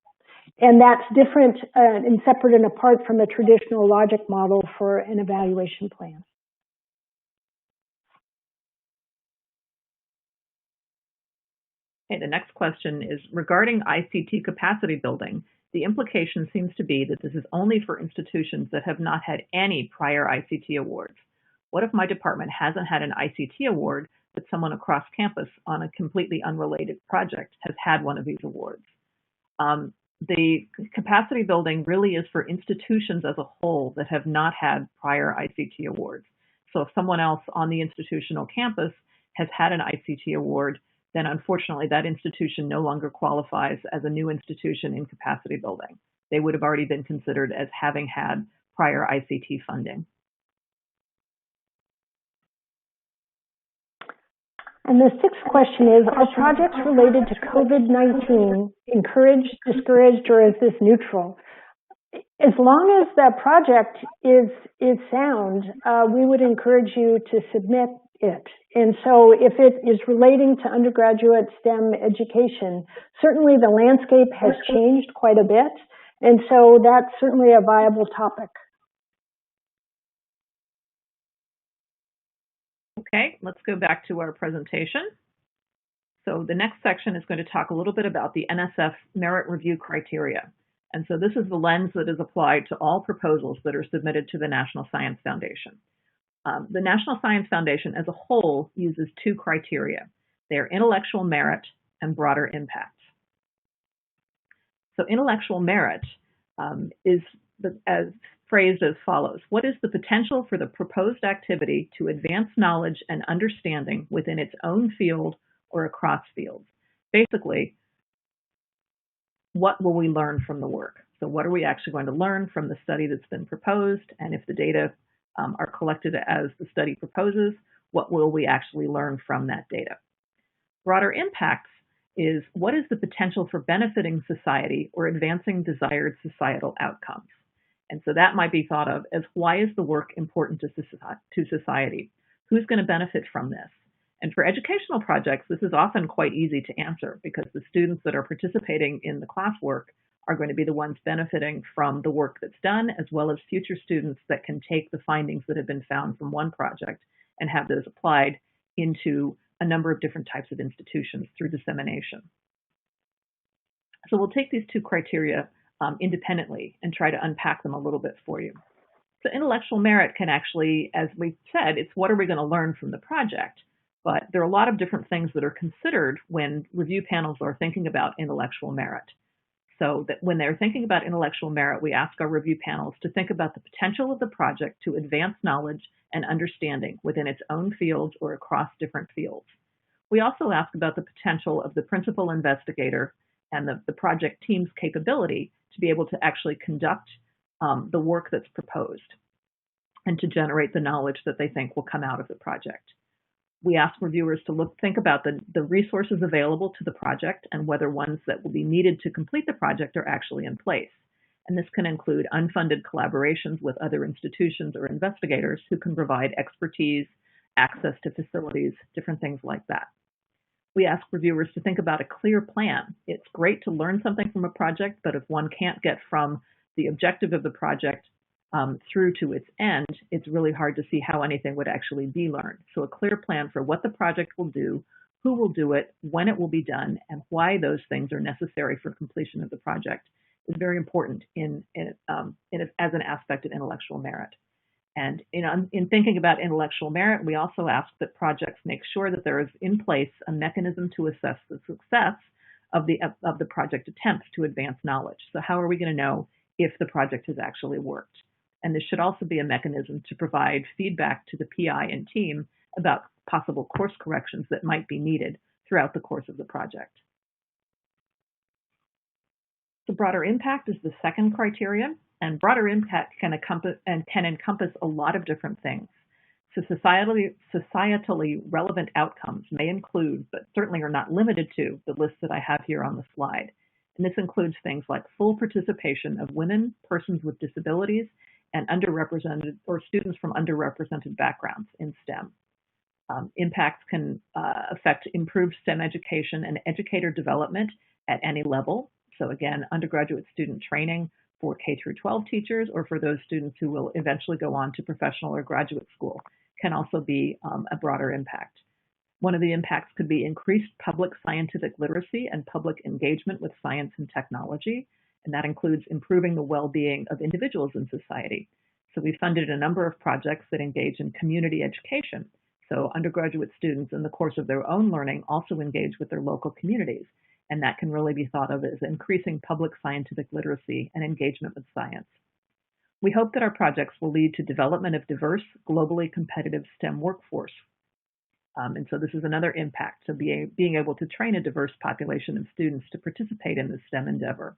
And that's different and separate and apart from a traditional logic model for an evaluation plan. Okay, the next question is regarding ICT capacity building. The implication seems to be that this is only for institutions that have not had any prior ICT awards. What if my department hasn't had an ICT award, but someone across campus on a completely unrelated project has had one of these awards? The capacity building really is for institutions as a whole that have not had prior ICT awards. So if someone else on the institutional campus has had an ICT award, then unfortunately that institution no longer qualifies as a new institution in capacity building. They would have already been considered as having had prior ICT funding. And the sixth question is, are projects related to COVID-19 encouraged, discouraged, or is this neutral? As long as the project is sound, we would encourage you to submit it. And so if it is relating to undergraduate STEM education, certainly the landscape has changed quite a bit. And so that's certainly a viable topic. Okay, let's go back to our presentation. So the next section is going to talk a little bit about the NSF merit review criteria. And so this is the lens that is applied to all proposals that are submitted to the National Science Foundation. The National Science Foundation as a whole uses two criteria. They are intellectual merit and broader impact. So intellectual merit is as phrased as follows. What is the potential for the proposed activity to advance knowledge and understanding within its own field or across fields? Basically, what will we learn from the work? So what are we actually going to learn from the study that's been proposed? And if the data are collected as the study proposes, what will we actually learn from that data? Broader impacts is what is the potential for benefiting society or advancing desired societal outcomes? And so that might be thought of as, why is the work important to society? Who's going to benefit from this? And for educational projects, this is often quite easy to answer because the students that are participating in the classwork are going to be the ones benefiting from the work that's done, as well as future students that can take the findings that have been found from one project and have those applied into a number of different types of institutions through dissemination. So we'll take these two criteria independently and try to unpack them a little bit for you. So intellectual merit can actually, as we said, it's what are we going to learn from the project? But there are a lot of different things that are considered when review panels are thinking about intellectual merit. So that when they're thinking about intellectual merit, we ask our review panels to think about the potential of the project to advance knowledge and understanding within its own field or across different fields. We also ask about the potential of the principal investigator and the project team's capability to be able to actually conduct the work that's proposed and to generate the knowledge that they think will come out of the project. We ask reviewers to think about the resources available to the project and whether ones that will be needed to complete the project are actually in place. And this can include unfunded collaborations with other institutions or investigators who can provide expertise, access to facilities, different things like that. We ask reviewers to think about a clear plan. It's great to learn something from a project, but if one can't get from the objective of the project through to its end, it's really hard to see how anything would actually be learned. So a clear plan for what the project will do, who will do it, when it will be done, and why those things are necessary for completion of the project is very important as an aspect of intellectual merit. And in thinking about intellectual merit, we also ask that projects make sure that there is in place a mechanism to assess the success of the project attempts to advance knowledge. So how are we going to know if the project has actually worked? And this should also be a mechanism to provide feedback to the PI and team about possible course corrections that might be needed throughout the course of the project. The broader impact is the second criterion, and broader impact can encompass a lot of different things. So societally relevant outcomes may include, but certainly are not limited to, the list that I have here on the slide. And this includes things like full participation of women, persons with disabilities, and underrepresented or students from underrepresented backgrounds in STEM. Impacts can affect improved STEM education and educator development at any level. So again, undergraduate student training for K through 12 teachers or for those students who will eventually go on to professional or graduate school can also be a broader impact. One of the impacts could be increased public scientific literacy and public engagement with science and technology, and that includes improving the well-being of individuals in society. So we funded a number of projects that engage in community education. So undergraduate students in the course of their own learning also engage with their local communities, and that can really be thought of as increasing public scientific literacy and engagement with science. We hope that our projects will lead to development of diverse, globally competitive STEM workforce. And so this is another impact, so being able to train a diverse population of students to participate in the STEM endeavor.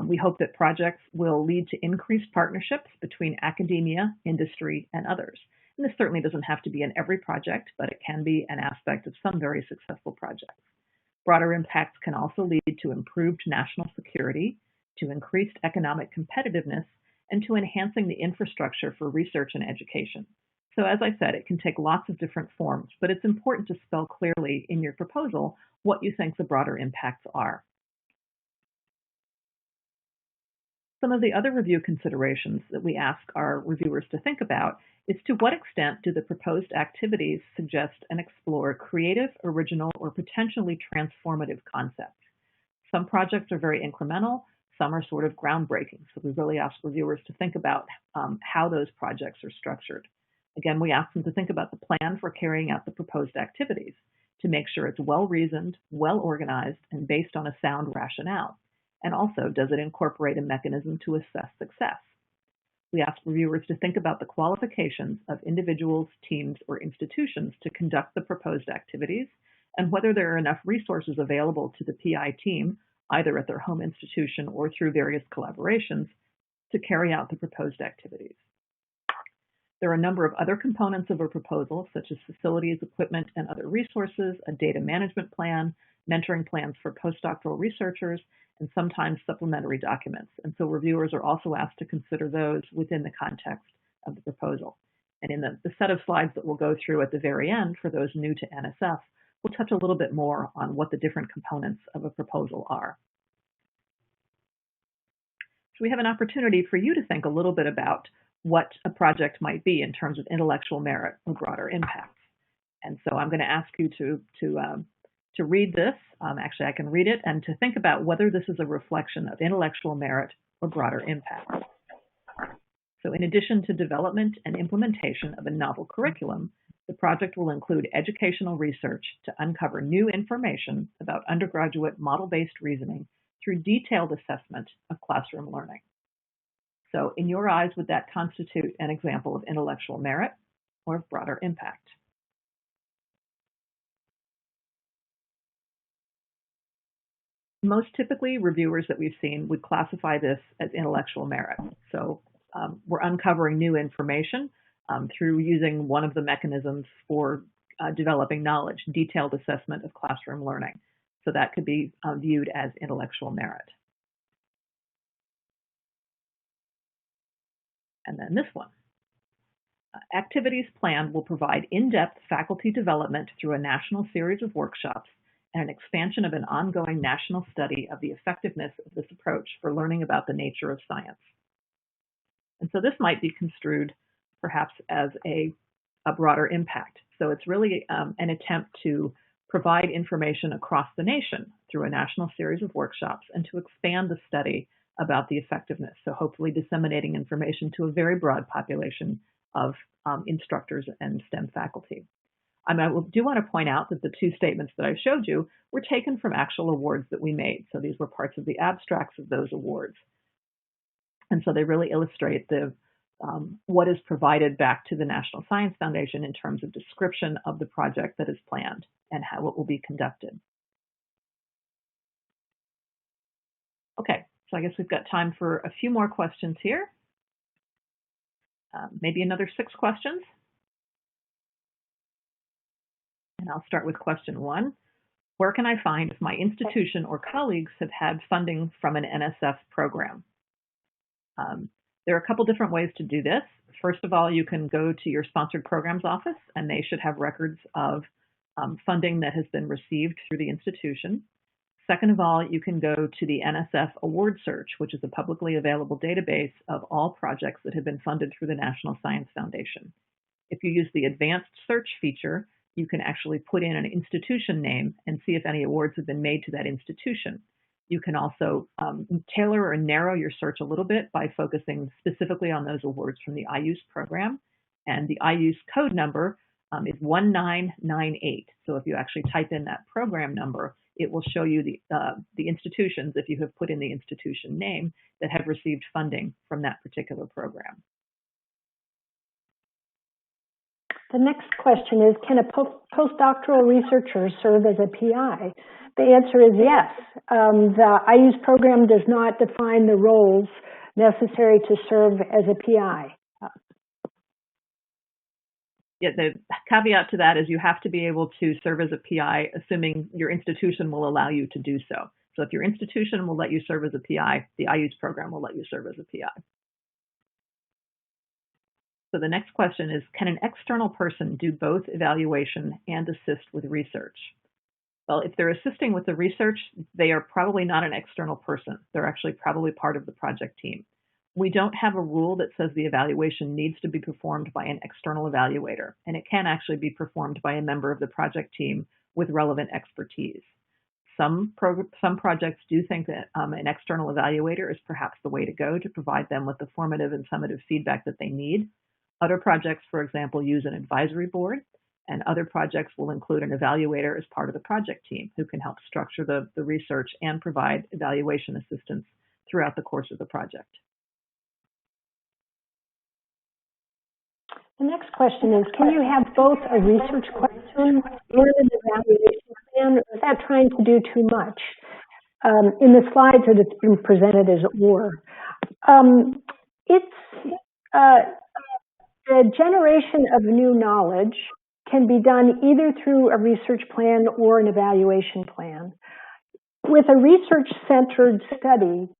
We hope that projects will lead to increased partnerships between academia, industry, and others. And this certainly doesn't have to be in every project, but it can be an aspect of some very successful projects. Broader impacts can also lead to improved national security, to increased economic competitiveness, and to enhancing the infrastructure for research and education. So as I said, it can take lots of different forms, but it's important to spell clearly in your proposal what you think the broader impacts are. Some of the other review considerations that we ask our reviewers to think about is to what extent do the proposed activities suggest and explore creative, original, or potentially transformative concepts. Some projects are very incremental, some are sort of groundbreaking, so we really ask reviewers to think about how those projects are structured. Again, we ask them to think about the plan for carrying out the proposed activities to make sure it's well-reasoned, well-organized, and based on a sound rationale. And also, does it incorporate a mechanism to assess success? We ask reviewers to think about the qualifications of individuals, teams, or institutions to conduct the proposed activities and whether there are enough resources available to the PI team either at their home institution or through various collaborations, to carry out the proposed activities. There are a number of other components of a proposal, such as facilities, equipment, and other resources, a data management plan, mentoring plans for postdoctoral researchers, and sometimes supplementary documents. And so reviewers are also asked to consider those within the context of the proposal. And in the set of slides that we'll go through at the very end, for those new to NSF, we'll touch a little bit more on what the different components of a proposal are. So we have an opportunity for you to think a little bit about what a project might be in terms of intellectual merit or broader impact. And so I'm going to ask you to read this. Actually, I can read it, and to think about whether this is a reflection of intellectual merit or broader impact. So in addition to development and implementation of a novel curriculum, the project will include educational research to uncover new information about undergraduate model-based reasoning through detailed assessment of classroom learning. So in your eyes, would that constitute an example of intellectual merit or of broader impact? Most typically, reviewers that we've seen would classify this as intellectual merit. So we're uncovering new information through using one of the mechanisms for developing knowledge, detailed assessment of classroom learning. So that could be viewed as intellectual merit. And then this one. Activities planned will provide in-depth faculty development through a national series of workshops and an expansion of an ongoing national study of the effectiveness of this approach for learning about the nature of science. And so this might be construed perhaps as a broader impact. So it's really an attempt to provide information across the nation through a national series of workshops and to expand the study about the effectiveness. So hopefully disseminating information to a very broad population of instructors and STEM faculty. I do want to point out that the two statements that I showed you were taken from actual awards that we made. So these were parts of the abstracts of those awards. And so they really illustrate what is provided back to the National Science Foundation in terms of description of the project that is planned and how it will be conducted. Okay, so I guess we've got time for a few more questions here. Maybe another 6 questions. And I'll start with question 1. Where can I find if my institution or colleagues have had funding from an NSF program? There are a couple different ways to do this. First of all, you can go to your sponsored programs office, and they should have records of funding that has been received through the institution. Second of all, you can go to the NSF Award Search, which is a publicly available database of all projects that have been funded through the National Science Foundation. If you use the advanced search feature, you can actually put in an institution name and see if any awards have been made to that institution. You can also tailor or narrow your search a little bit by focusing specifically on those awards from the IUSE program. And the IUSE code number is 1998. So if you actually type in that program number, it will show you the institutions, if you have put in the institution name, that have received funding from that particular program. The next question is, can a postdoctoral researcher serve as a PI? The answer is yes. The IUSE program does not define the roles necessary to serve as a PI. Yeah, the caveat to that is you have to be able to serve as a PI, assuming your institution will allow you to do so. So if your institution will let you serve as a PI, the IUSE program will let you serve as a PI. So the next question is, can an external person do both evaluation and assist with research? Well, if they're assisting with the research, they are probably not an external person. They're actually probably part of the project team. We don't have a rule that says the evaluation needs to be performed by an external evaluator, and it can actually be performed by a member of the project team with relevant expertise. Some projects do think that an external evaluator is perhaps the way to go to provide them with the formative and summative feedback that they need. Other projects, for example, use an advisory board, and other projects will include an evaluator as part of the project team who can help structure the research and provide evaluation assistance throughout the course of the project. The next question is, can you have both a research question and an evaluation plan, or is that trying to do too much? in the slides that it's been presented as or. The generation of new knowledge can be done either through a research plan or an evaluation plan. With a research-centered study,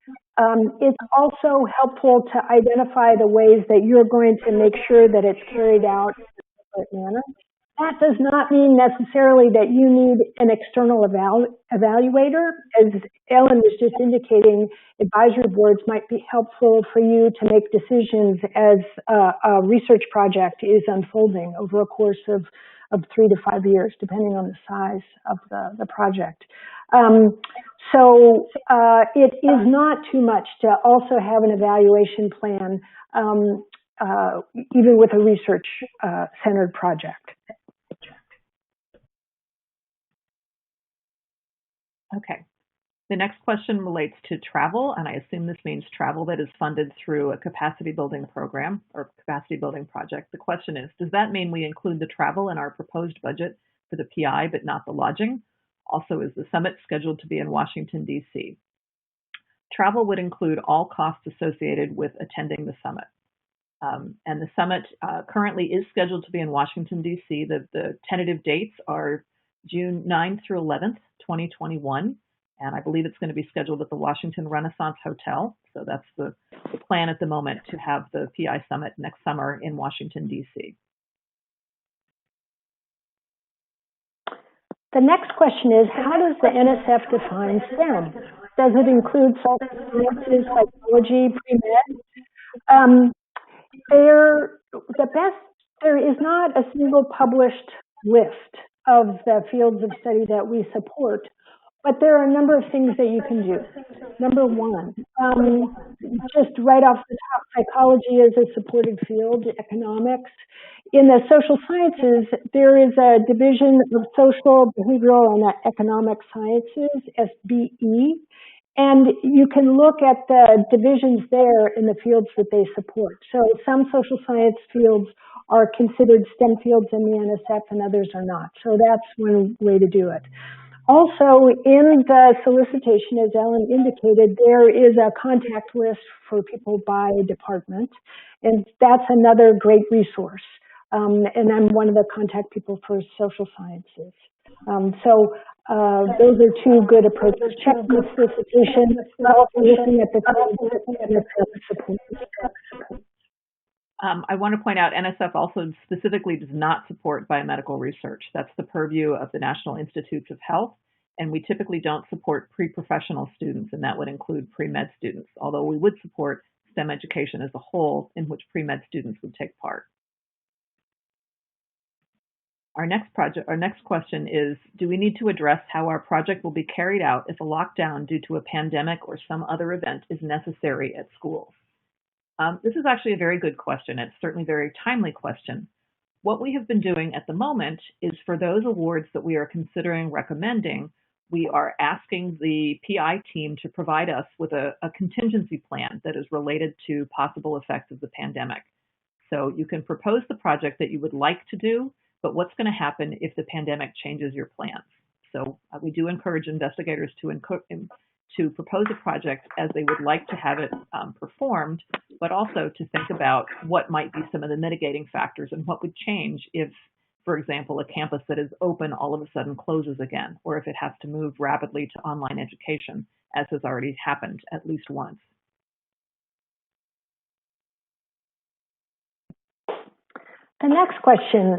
it's also helpful to identify the ways that you're going to make sure that it's carried out in a appropriate manner. That does not mean necessarily that you need an external evaluator. As Ellen was just indicating, advisory boards might be helpful for you to make decisions as a research project is unfolding over a course of 3 to 5 years, depending on the size of the project. It is not too much to also have an evaluation plan, even with a research-centered project. Okay. The next question relates to travel, and I assume this means travel that is funded through a capacity building program or capacity building project. The question is, does that mean we include the travel in our proposed budget for the PI but not the lodging? Also, is the summit scheduled to be in Washington, D.C.? Travel would include all costs associated with attending the summit. And the summit currently is scheduled to be in Washington, D.C. The tentative dates are June 9th through 11th, 2021. And I believe it's going to be scheduled at the Washington Renaissance Hotel. So that's the plan at the moment, to have the PI Summit next summer in Washington, D.C. The next question is, how does the NSF define STEM? Does it include sciences, psychology, pre-med? There is not a single published list of the fields of study that we support, but there are a number of things that you can do. Number one, just right off the top, psychology is a supported field, economics. In the social sciences, there is a division of social, behavioral, and economic sciences, SBE, and you can look at the divisions there in the fields that they support. So some social science fields are considered STEM fields in the NSF and others are not. So that's one way to do it. Also, in the solicitation, as Ellen indicated, there is a contact list for people by department, and that's another great resource. And I'm one of the contact people for social sciences. Those are two good approaches. Check the solicitation, but also looking at the support. I want to point out NSF also specifically does not support biomedical research. That's the purview of the National Institutes of Health, and we typically don't support pre-professional students, and that would include pre-med students, although we would support STEM education as a whole in which pre-med students would take part. Our next question is, do we need to address how our project will be carried out if a lockdown due to a pandemic or some other event is necessary at schools? This is actually a very good question. It's certainly a very timely question. What we have been doing at the moment is, for those awards that we are considering recommending, we are asking the PI team to provide us with a contingency plan that is related to possible effects of the pandemic. So you can propose the project that you would like to do, but what's going to happen if the pandemic changes your plans? So we do encourage investigators to propose a project as they would like to have it performed, but also to think about what might be some of the mitigating factors and what would change if, for example, a campus that is open all of a sudden closes again, or if it has to move rapidly to online education, as has already happened at least once. The next question,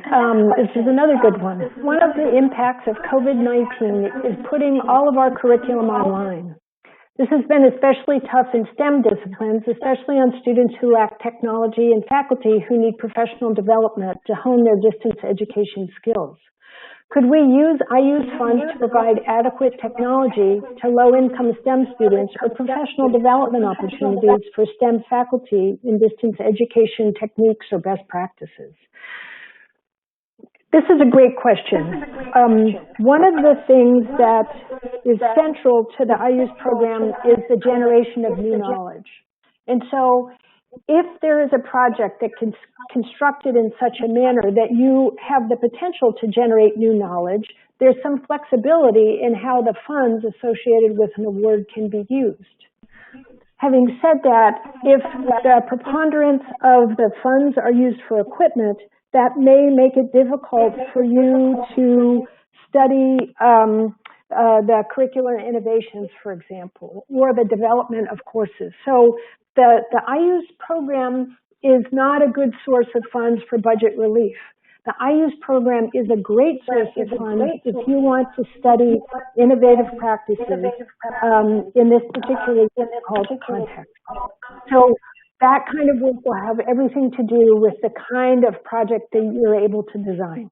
this is another good one. One of the impacts of COVID-19 is putting all of our curriculum online. This has been especially tough in STEM disciplines, especially on students who lack technology and faculty who need professional development to hone their distance education skills. Could we use IUSE funds to provide adequate technology to low-income STEM students or professional development opportunities for STEM faculty in distance education techniques or best practices? This is a great question. One of the things that is central to the IUSE program is the generation of new knowledge. And so if there is a project that can constructed in such a manner that you have the potential to generate new knowledge, there's some flexibility in how the funds associated with an award can be used. Having said that, if the preponderance of the funds are used for equipment, that may make it difficult for you to study the curricular innovations, for example, or the development of courses. So the IUSE program is not a good source of funds for budget relief. The IUSE program is a great source of funds if you want to study innovative practices in this particularly difficult context. So that kind of work will have everything to do with the kind of project that you're able to design.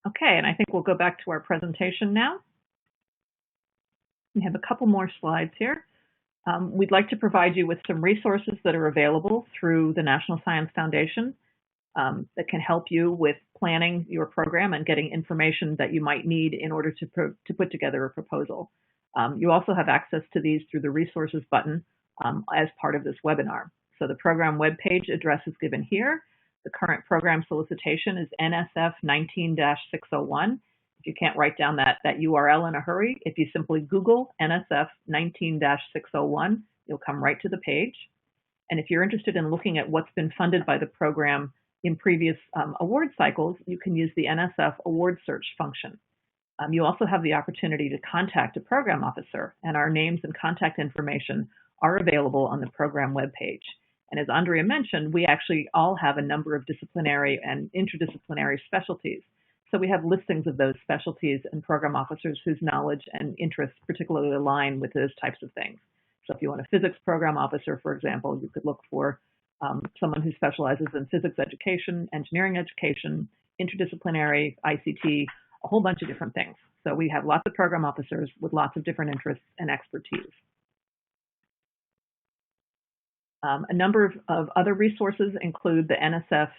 Okay, and I think we'll go back to our presentation now. We have a couple more slides here. We'd like to provide you with some resources that are available through the National Science Foundation that can help you with planning your program and getting information that you might need in order to put together a proposal. You also have access to these through the resources button as part of this webinar. So the program webpage address is given here. The current program solicitation is NSF 19-601. If you can't write down that URL in a hurry, if you simply Google NSF 19-601, you'll come right to the page. And if you're interested in looking at what's been funded by the program in previous award cycles, you can use the NSF award search function. You also have the opportunity to contact a program officer, and our names and contact information are available on the program webpage. And as Andrea mentioned, we actually all have a number of disciplinary and interdisciplinary specialties. So we have listings of those specialties and program officers whose knowledge and interests particularly align with those types of things. So if you want a physics program officer, for example, you could look for someone who specializes in physics education, engineering education, interdisciplinary, ICT, a whole bunch of different things. So we have lots of program officers with lots of different interests and expertise. A number of other resources include the NSF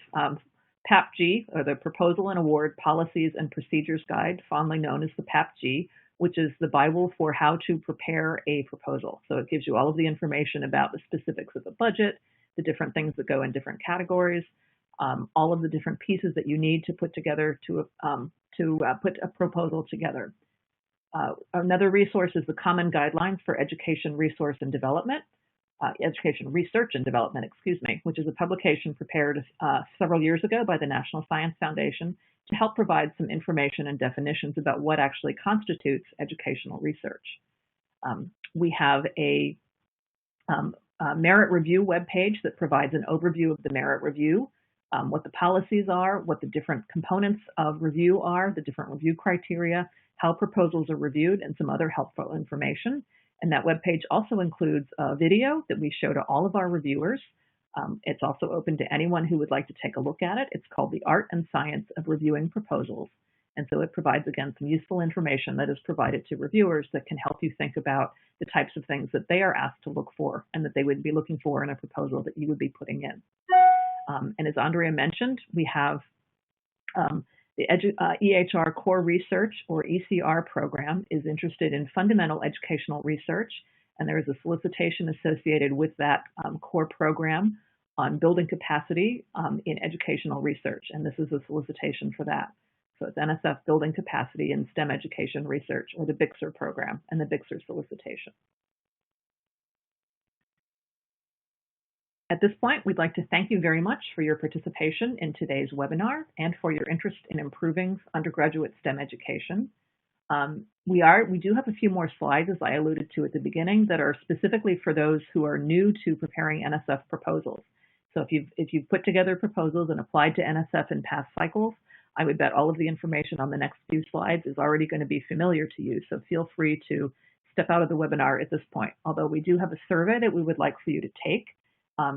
PAPG, or the Proposal and Award Policies and Procedures Guide, fondly known as the PAPG, which is the Bible for how to prepare a proposal. So it gives you all of the information about the specifics of the budget, the different things that go in different categories, all of the different pieces that you need to put together to put a proposal together. Another resource is the Common Guidelines for Education Resource and Development. Education Research and Development, which is a publication prepared several years ago by the National Science Foundation to help provide some information and definitions about what actually constitutes educational research. We have a merit review webpage that provides an overview of the merit review, what the policies are, what the different components of review are, the different review criteria, how proposals are reviewed, and some other helpful information. And that webpage also includes a video that we show to all of our reviewers. It's also open to anyone who would like to take a look at it. It's called The Art and Science of Reviewing Proposals. And so it provides, again, some useful information that is provided to reviewers that can help you think about the types of things that they are asked to look for and that they would be looking for in a proposal that you would be putting in. And as Andrea mentioned, we have the EHR Core Research, or ECR program, is interested in fundamental educational research, and there is a solicitation associated with that core program on building capacity in educational research, and this is a solicitation for that. So it's NSF Building Capacity in STEM Education Research, or the BICSR program, and the BICSR solicitation. At this point, we'd like to thank you very much for your participation in today's webinar and for your interest in improving undergraduate STEM education. We do have a few more slides, as I alluded to at the beginning, that are specifically for those who are new to preparing NSF proposals. So if you've put together proposals and applied to NSF in past cycles, I would bet all of the information on the next few slides is already going to be familiar to you. So feel free to step out of the webinar at this point. Although we do have a survey that we would like for you to take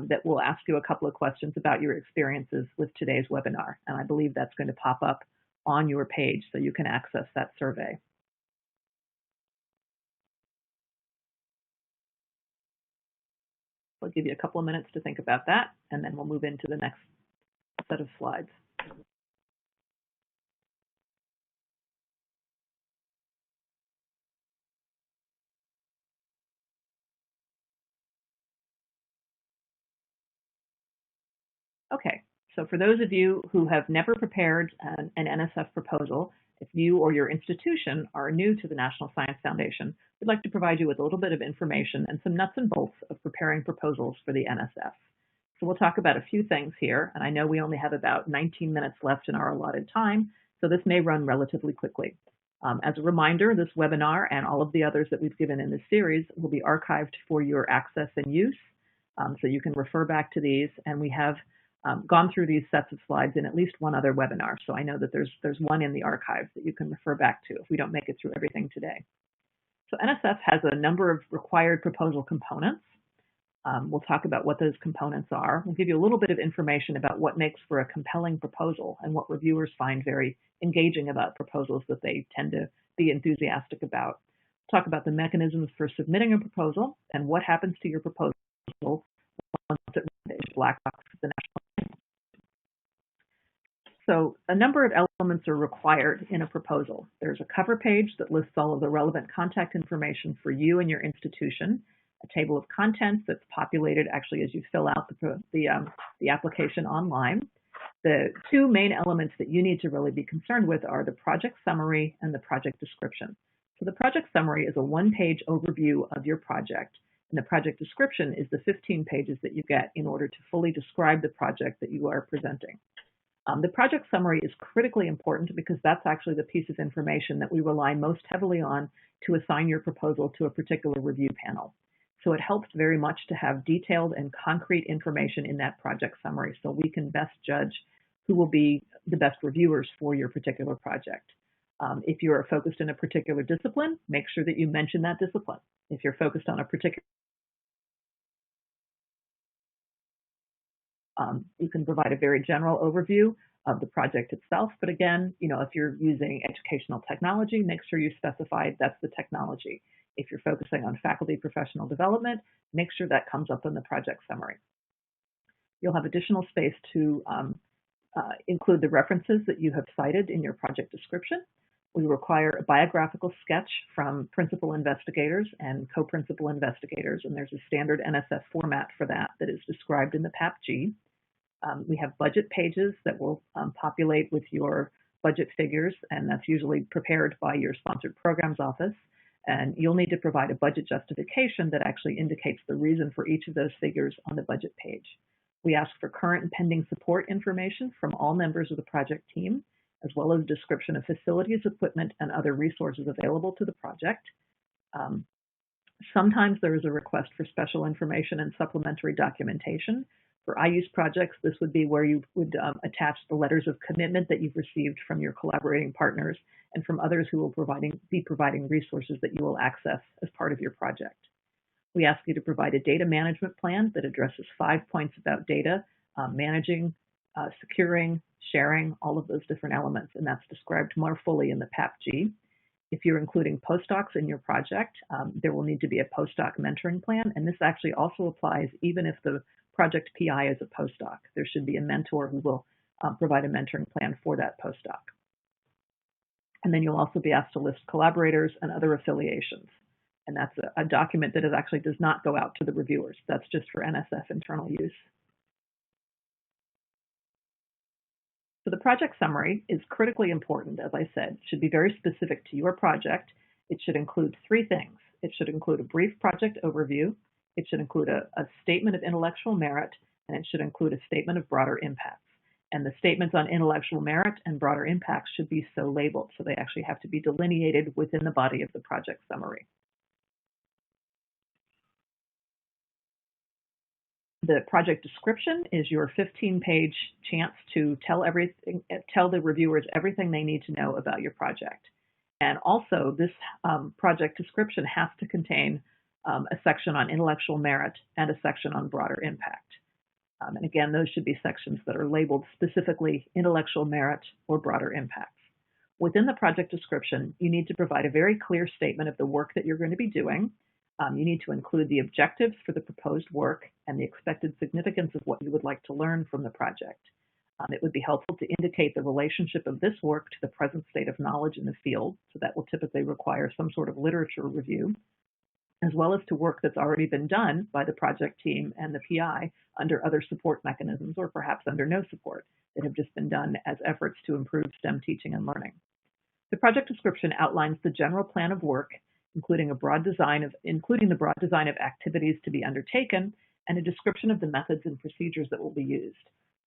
that will ask you a couple of questions about your experiences with today's webinar. And I believe that's going to pop up on your page so you can access that survey. I'll give you a couple of minutes to think about that, and then we'll move into the next set of slides. Okay, so for those of you who have never prepared an NSF proposal, if you or your institution are new to the National Science Foundation, we'd like to provide you with a little bit of information and some nuts and bolts of preparing proposals for the NSF. So we'll talk about a few things here, and I know we only have about 19 minutes left in our allotted time, so this may run relatively quickly. As a reminder, this webinar and all of the others that we've given in this series will be archived for your access and use, so you can refer back to these, and we have gone through these sets of slides in at least one other webinar, so I know that there's one in the archives that you can refer back to if we don't make it through everything today. So NSF has a number of required proposal components. We'll talk about what those components are. We'll give you a little bit of information about what makes for a compelling proposal and what reviewers find very engaging about proposals that they tend to be enthusiastic about. We'll talk about the mechanisms for submitting a proposal and what happens to your proposal once it reaches the black box of the National. So a number of elements are required in a proposal. There's a cover page that lists all of the relevant contact information for you and your institution, a table of contents that's populated actually as you fill out the application online. The two main elements that you need to really be concerned with are the project summary and the project description. So the project summary is a one-page overview of your project, and the project description is the 15 pages that you get in order to fully describe the project that you are presenting. The project summary is critically important because that's actually the piece of information that we rely most heavily on to assign your proposal to a particular review panel. So it helps very much to have detailed and concrete information in that project summary so we can best judge who will be the best reviewers for your particular project. If you are focused in a particular discipline, make sure that you mention that discipline. If you're focused on a particular you can provide a very general overview of the project itself, but again, if you're using educational technology, make sure you specify that's the technology. If you're focusing on faculty professional development, make sure that comes up in the project summary. You'll have additional space to include the references that you have cited in your project description. We require a biographical sketch from principal investigators and co-principal investigators, and there's a standard NSF format for that is described in the PAPG. We have budget pages that will populate with your budget figures, and that's usually prepared by your sponsored programs office. And you'll need to provide a budget justification that actually indicates the reason for each of those figures on the budget page. We ask for current and pending support information from all members of the project team, as well as a description of facilities, equipment, and other resources available to the project. Sometimes there is a request for special information and supplementary documentation. For IUSE projects, this would be where you would attach the letters of commitment that you've received from your collaborating partners and from others who will be providing resources that you will access as part of your project. We ask you to provide a data management plan that addresses 5 points about data, managing, securing, sharing, all of those different elements, and that's described more fully in the PAPG. If you're including postdocs in your project, there will need to be a postdoc mentoring plan, and this actually also applies even if the project PI is a postdoc. There should be a mentor who will provide a mentoring plan for that postdoc. And then you'll also be asked to list collaborators and other affiliations. And that's a document that actually does not go out to the reviewers. That's just for NSF internal use. So the project summary is critically important, as I said. It should be very specific to your project. It should include 3 things. It should include a brief project overview. It should include a statement of intellectual merit, and it should include a statement of broader impacts. And the statements on intellectual merit and broader impacts should be so labeled, so they actually have to be delineated within the body of the project summary. The project description is your 15-page chance to tell the reviewers everything they need to know about your project. And also, this project description has to contain a section on intellectual merit and a section on broader impact. And again, those should be sections that are labeled specifically intellectual merit or broader impacts. Within the project description, you need to provide a very clear statement of the work that you're going to be doing. You need to include the objectives for the proposed work and the expected significance of what you would like to learn from the project. It would be helpful to indicate the relationship of this work to the present state of knowledge in the field, so that will typically require some sort of literature review. as well as to work that's already been done by the project team and the PI under other support mechanisms, or perhaps under no support, that have just been done as efforts to improve STEM teaching and learning. The project description outlines the general plan of work, including the broad design of activities to be undertaken, and a description of the methods and procedures that will be used.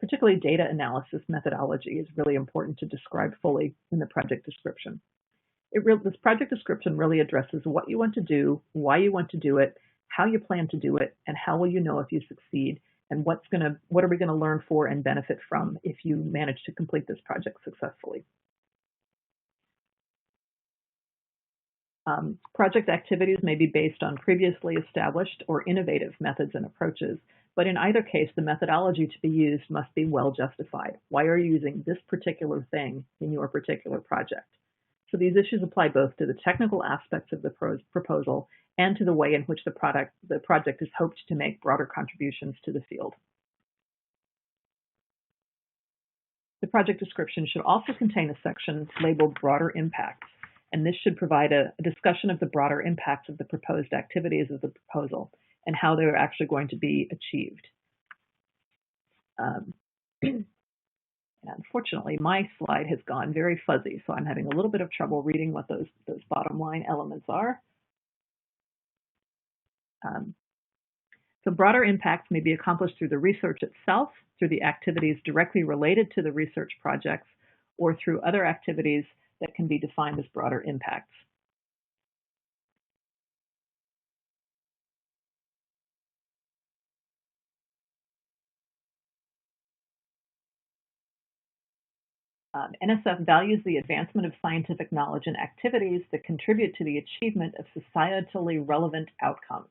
Particularly data analysis methodology is really important to describe fully in the project description. This project description really addresses what you want to do, why you want to do it, how you plan to do it, and how will you know if you succeed, and what are we going to learn for and benefit from if you manage to complete this project successfully. Project activities may be based on previously established or innovative methods and approaches, but in either case, the methodology to be used must be well justified. Why are you using this particular thing in your particular project? So these issues apply both to the technical aspects of the proposal and to the way in which the project is hoped to make broader contributions to the field. The project description should also contain a section labeled Broader Impacts, and this should provide a discussion of the broader impacts of the proposed activities of the proposal and how they're actually going to be achieved. Unfortunately, my slide has gone very fuzzy, so I'm having a little bit of trouble reading what those bottom line elements are. So broader impacts may be accomplished through the research itself, through the activities directly related to the research projects, or through other activities that can be defined as broader impacts. NSF values the advancement of scientific knowledge and activities that contribute to the achievement of societally relevant outcomes.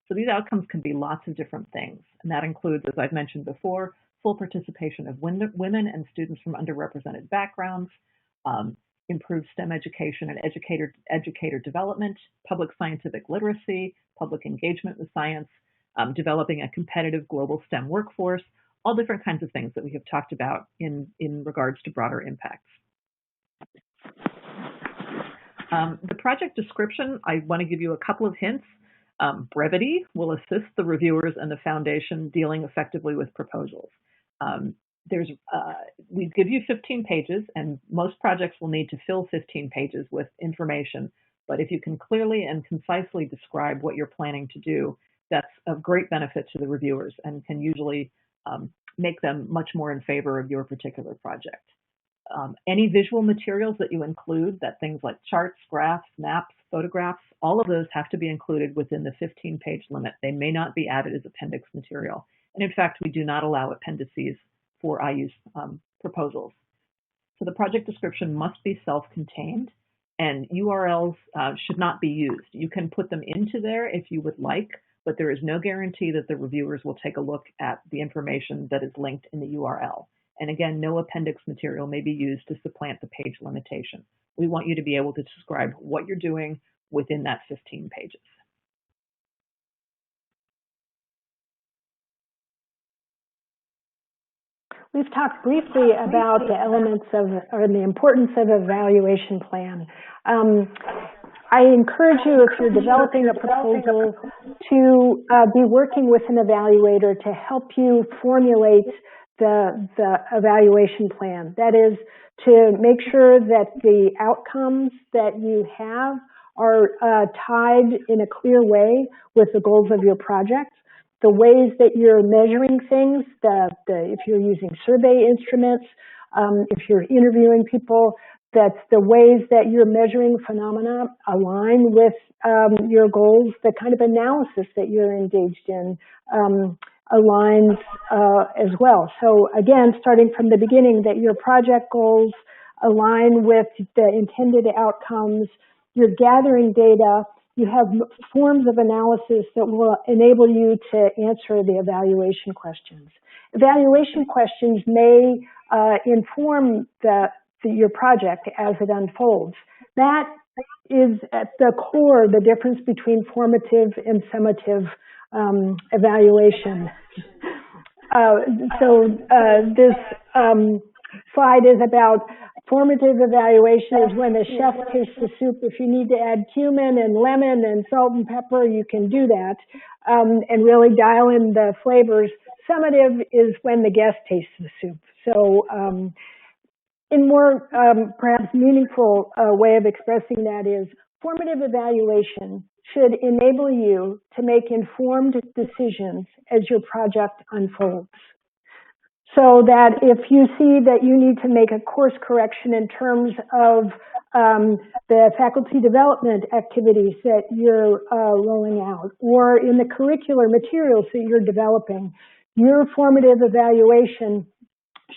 So these outcomes can be lots of different things, and that includes, as I've mentioned before, full participation of women and students from underrepresented backgrounds, improved STEM education and educator development, public scientific literacy, public engagement with science, developing a competitive global STEM workforce, all different kinds of things that we have talked about in regards to broader impacts. The project description, I want to give you a couple of hints. Brevity will assist the reviewers and the foundation dealing effectively with proposals. We give you 15 pages, and most projects will need to fill 15 pages with information. But if you can clearly and concisely describe what you're planning to do, that's of great benefit to the reviewers and can usually make them much more in favor of your particular project. Any visual materials that you include, that things like charts, graphs, maps, photographs, all of those have to be included within the 15-page limit. They may not be added as appendix material. And in fact, we do not allow appendices for IUSE proposals. So the project description must be self-contained, and URLs should not be used. You can put them into there if you would like, but there is no guarantee that the reviewers will take a look at the information that is linked in the URL. And again, no appendix material may be used to supplant the page limitation. We want you to be able to describe what you're doing within that 15 pages. We've talked briefly about the elements of, or the importance of evaluation plan. I encourage you, if you're developing a proposal, to be working with an evaluator to help you formulate the evaluation plan. That is, to make sure that the outcomes that you have are tied in a clear way with the goals of your project. The ways that you're measuring things, if you're using survey instruments, if you're interviewing people, that's the ways that you're measuring phenomena align with your goals. The kind of analysis that you're engaged in aligns as well. So again, starting from the beginning, that your project goals align with the intended outcomes. You're gathering data. You have forms of analysis that will enable you to answer the evaluation questions. Evaluation questions may inform your project as it unfolds. That is at the core, the difference between formative and summative evaluation. This slide is about Formative evaluation is when the chef tastes the soup. If you need to add cumin and lemon and salt and pepper, you can do that and really dial in the flavors. Summative is when the guest tastes the soup. So in more perhaps meaningful way of expressing that is formative evaluation should enable you to make informed decisions as your project unfolds. So that if you see that you need to make a course correction in terms of the faculty development activities that you're rolling out, or in the curricular materials that you're developing, your formative evaluation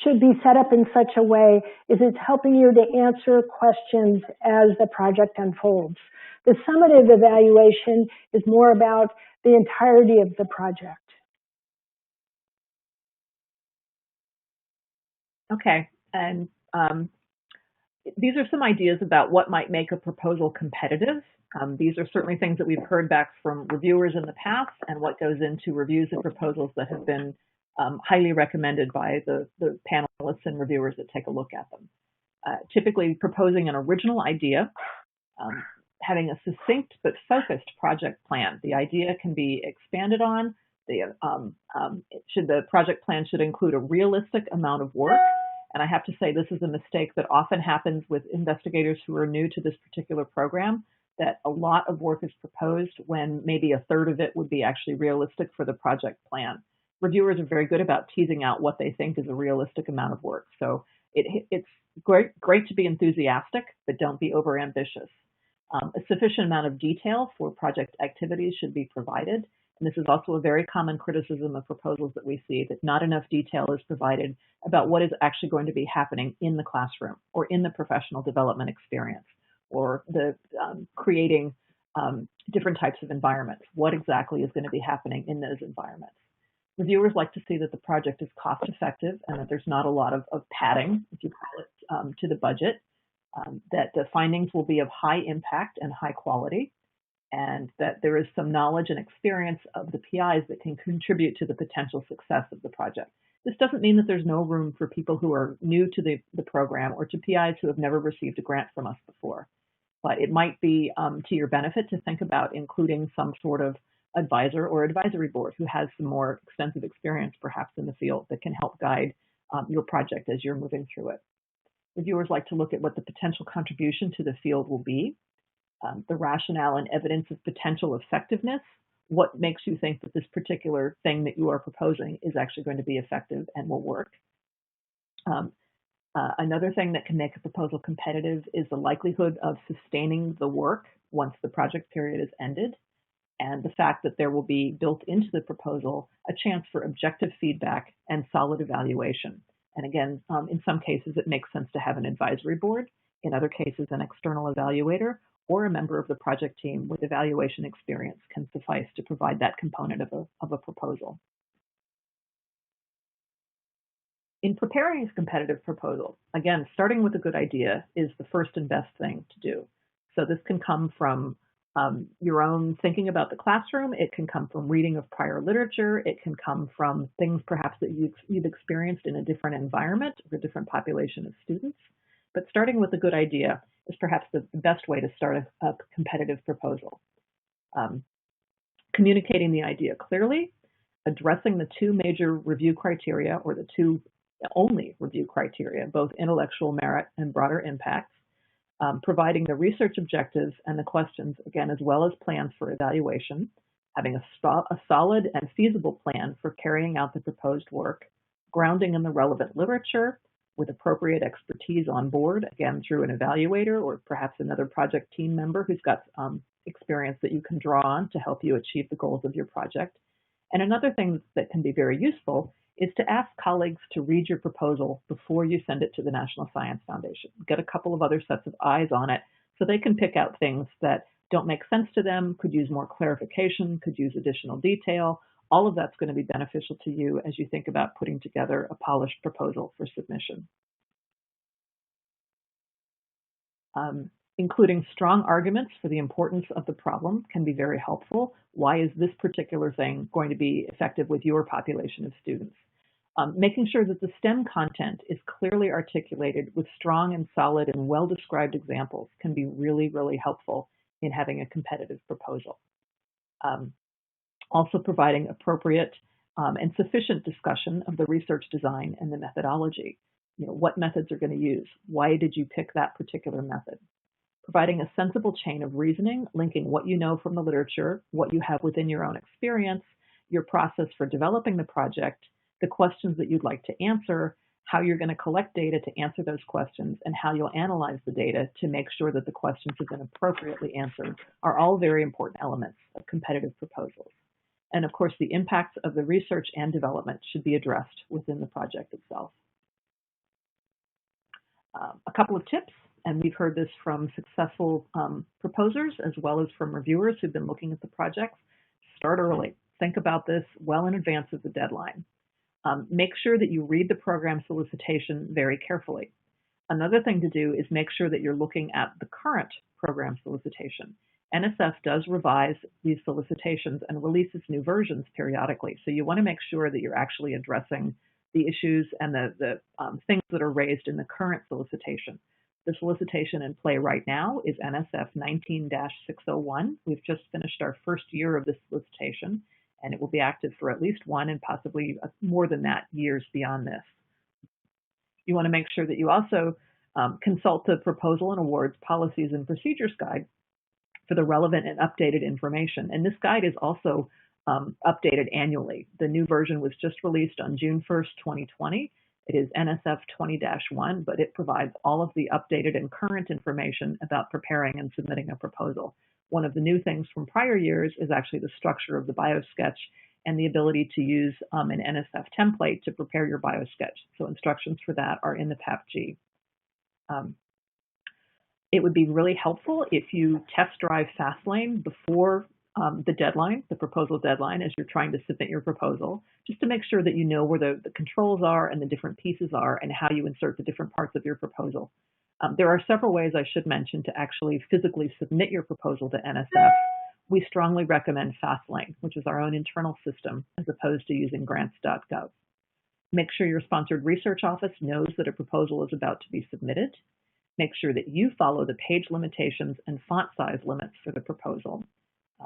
should be set up in such a way as it's helping you to answer questions as the project unfolds. The summative evaluation is more about the entirety of the project. Okay, and these are some ideas about what might make a proposal competitive. These are certainly things that we've heard back from reviewers in the past and what goes into reviews of proposals that have been highly recommended by the panelists and reviewers that take a look at them. Typically proposing an original idea, having a succinct but focused project plan. The idea can be expanded on. The project plan should include a realistic amount of work. And I have to say, this is a mistake that often happens with investigators who are new to this particular program, that a lot of work is proposed when maybe a third of it would be actually realistic for the project plan. Reviewers are very good about teasing out what they think is a realistic amount of work. So it's great to be enthusiastic, but don't be overambitious. A sufficient amount of detail for project activities should be provided. And this is also a very common criticism of proposals that we see, that not enough detail is provided about what is actually going to be happening in the classroom or in the professional development experience, or the creating different types of environments. What exactly is going to be happening in those environments? Reviewers like to see that the project is cost effective and that there's not a lot of padding, if you call it, to the budget, that the findings will be of high impact and high quality, and that there is some knowledge and experience of the PIs that can contribute to the potential success of the project. This doesn't mean that there's no room for people who are new to the program or to PIs who have never received a grant from us before. But it might be to your benefit to think about including some sort of advisor or advisory board who has some more extensive experience perhaps in the field that can help guide your project as you're moving through it. Reviewers like to look at what the potential contribution to the field will be, the rationale and evidence of potential effectiveness. What makes you think that this particular thing that you are proposing is actually going to be effective and will work? Another thing that can make a proposal competitive is the likelihood of sustaining the work once the project period is ended, and the fact that there will be built into the proposal a chance for objective feedback and solid evaluation. And again, in some cases, it makes sense to have an advisory board. In other cases, an external evaluator or a member of the project team with evaluation experience can suffice to provide that component of a proposal. In preparing a competitive proposal, again, starting with a good idea is the first and best thing to do. So this can come from your own thinking about the classroom. It can come from reading of prior literature. It can come from things perhaps that you've experienced in a different environment or a different population of students. But starting with a good idea is perhaps the best way to start a competitive proposal. Communicating the idea clearly, addressing the two major review criteria, or the two only review criteria, both intellectual merit and broader impacts, providing the research objectives and the questions, again, as well as plans for evaluation, having a solid and feasible plan for carrying out the proposed work, grounding in the relevant literature with appropriate expertise on board, again, through an evaluator or perhaps another project team member who's got experience that you can draw on to help you achieve the goals of your project. And another thing that can be very useful is to ask colleagues to read your proposal before you send it to the National Science Foundation. Get a couple of other sets of eyes on it so they can pick out things that don't make sense to them, could use more clarification, could use additional detail. All of that's going to be beneficial to you as you think about putting together a polished proposal for submission. Including strong arguments for the importance of the problem can be very helpful. Why is this particular thing going to be effective with your population of students? Making sure that the STEM content is clearly articulated with strong and solid and well-described examples can be really, really helpful in having a competitive proposal. Also providing appropriate and sufficient discussion of the research design and the methodology. What methods are going to use? Why did you pick that particular method? Providing a sensible chain of reasoning, linking what you know from the literature, what you have within your own experience, your process for developing the project, the questions that you'd like to answer, how you're going to collect data to answer those questions, and how you'll analyze the data to make sure that the questions have been appropriately answered are all very important elements of competitive proposals. And of course, the impacts of the research and development should be addressed within the project itself. A couple of tips, and we've heard this from successful proposers as well as from reviewers who've been looking at the projects. Start early. Think about this well in advance of the deadline. Make sure that you read the program solicitation very carefully. Another thing to do is make sure that you're looking at the current program solicitation. NSF does revise these solicitations and releases new versions periodically, so you want to make sure that you're actually addressing the issues and the things that are raised in the current solicitation. The solicitation in play right now is NSF 19-601. We've just finished our first year of this solicitation, and it will be active for at least one and possibly more than that years beyond this. You want to make sure that you also consult the Proposal and Awards Policies and Procedures Guide for the relevant and updated information. And this guide is also updated annually. The new version was just released on June 1st, 2020. It is NSF 20-1, but it provides all of the updated and current information about preparing and submitting a proposal. One of the new things from prior years is actually the structure of the biosketch and the ability to use an NSF template to prepare your biosketch. So instructions for that are in the PAPG. It would be really helpful if you test drive FastLane before the deadline, the proposal deadline, as you're trying to submit your proposal, just to make sure that you know where the controls are and the different pieces are and how you insert the different parts of your proposal. There are several ways I should mention to actually physically submit your proposal to NSF. We strongly recommend FastLane, which is our own internal system, as opposed to using grants.gov. Make sure your sponsored research office knows that a proposal is about to be submitted. Make sure that you follow the page limitations and font size limits for the proposal.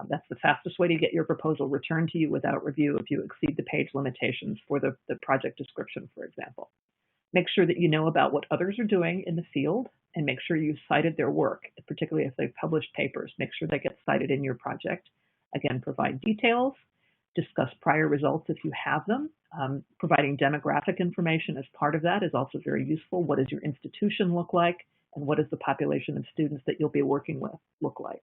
That's the fastest way to get your proposal returned to you without review if you exceed the page limitations for the project description, for example. Make sure that you know about what others are doing in the field and make sure you've cited their work, particularly if they've published papers. Make sure they get cited in your project. Again, provide details, discuss prior results if you have them. Providing demographic information as part of that is also very useful. What does your institution look like? And what does the population of students that you'll be working with look like?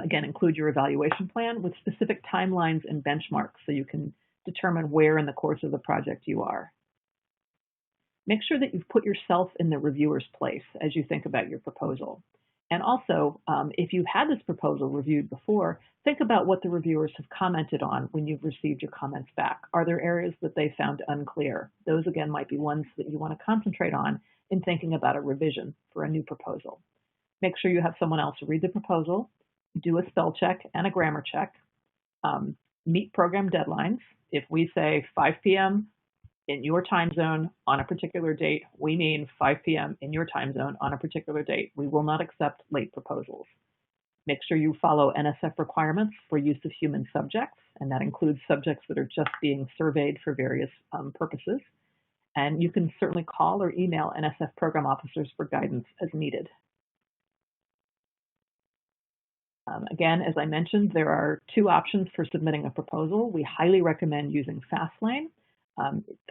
Again, include your evaluation plan with specific timelines and benchmarks so you can determine where in the course of the project you are. Make sure that you've put yourself in the reviewer's place as you think about your proposal. And also, if you've had this proposal reviewed before, think about what the reviewers have commented on when you've received your comments back. Are there areas that they found unclear? Those, again, might be ones that you want to concentrate on in thinking about a revision for a new proposal. Make sure you have someone else read the proposal, do a spell check and a grammar check, meet program deadlines. If we say 5 p.m. in your time zone on a particular date, we mean 5 p.m. in your time zone on a particular date. We will not accept late proposals. Make sure you follow NSF requirements for use of human subjects, and that includes subjects that are just being surveyed for various purposes. And you can certainly call or email NSF program officers for guidance as needed. Again, as I mentioned, there are two options for submitting a proposal. We highly recommend using FastLane.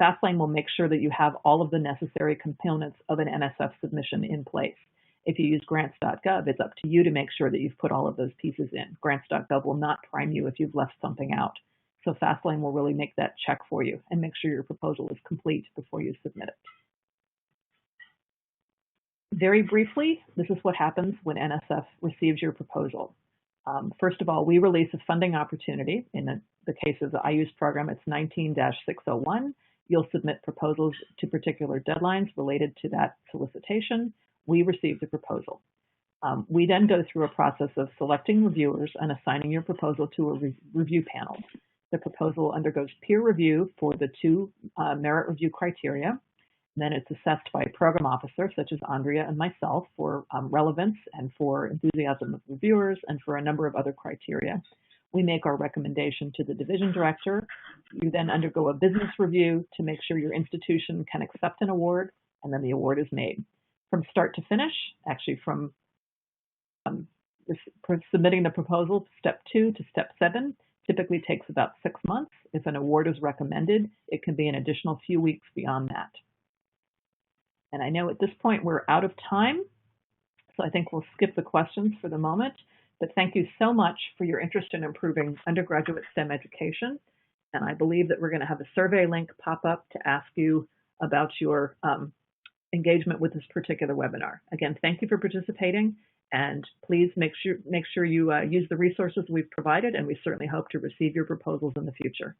FastLane will make sure that you have all of the necessary components of an NSF submission in place. If you use grants.gov, it's up to you to make sure that you've put all of those pieces in. Grants.gov will not prime you if you've left something out. So FastLane will really make that check for you and make sure your proposal is complete before you submit it. Very briefly, this is what happens when NSF receives your proposal. First of all, we release a funding opportunity. In the case of the IUSE program, it's 19-601. You'll submit proposals to particular deadlines related to that solicitation. We receive the proposal. We then go through a process of selecting reviewers and assigning your proposal to a review panel. The proposal undergoes peer review for the two merit review criteria. Then it's assessed by a program officer, such as Andrea and myself, for relevance and for enthusiasm of reviewers and for a number of other criteria. We make our recommendation to the division director. You then undergo a business review to make sure your institution can accept an award, and then the award is made. From start to finish, actually from submitting the proposal, step 2 to step 7, typically takes about 6 months. If an award is recommended, it can be an additional few weeks beyond that. And I know at this point we're out of time, so I think we'll skip the questions for the moment. But thank you so much for your interest in improving undergraduate STEM education. And I believe that we're going to have a survey link pop up to ask you about your engagement with this particular webinar. Again, thank you for participating, and please make sure you use the resources we've provided, and we certainly hope to receive your proposals in the future.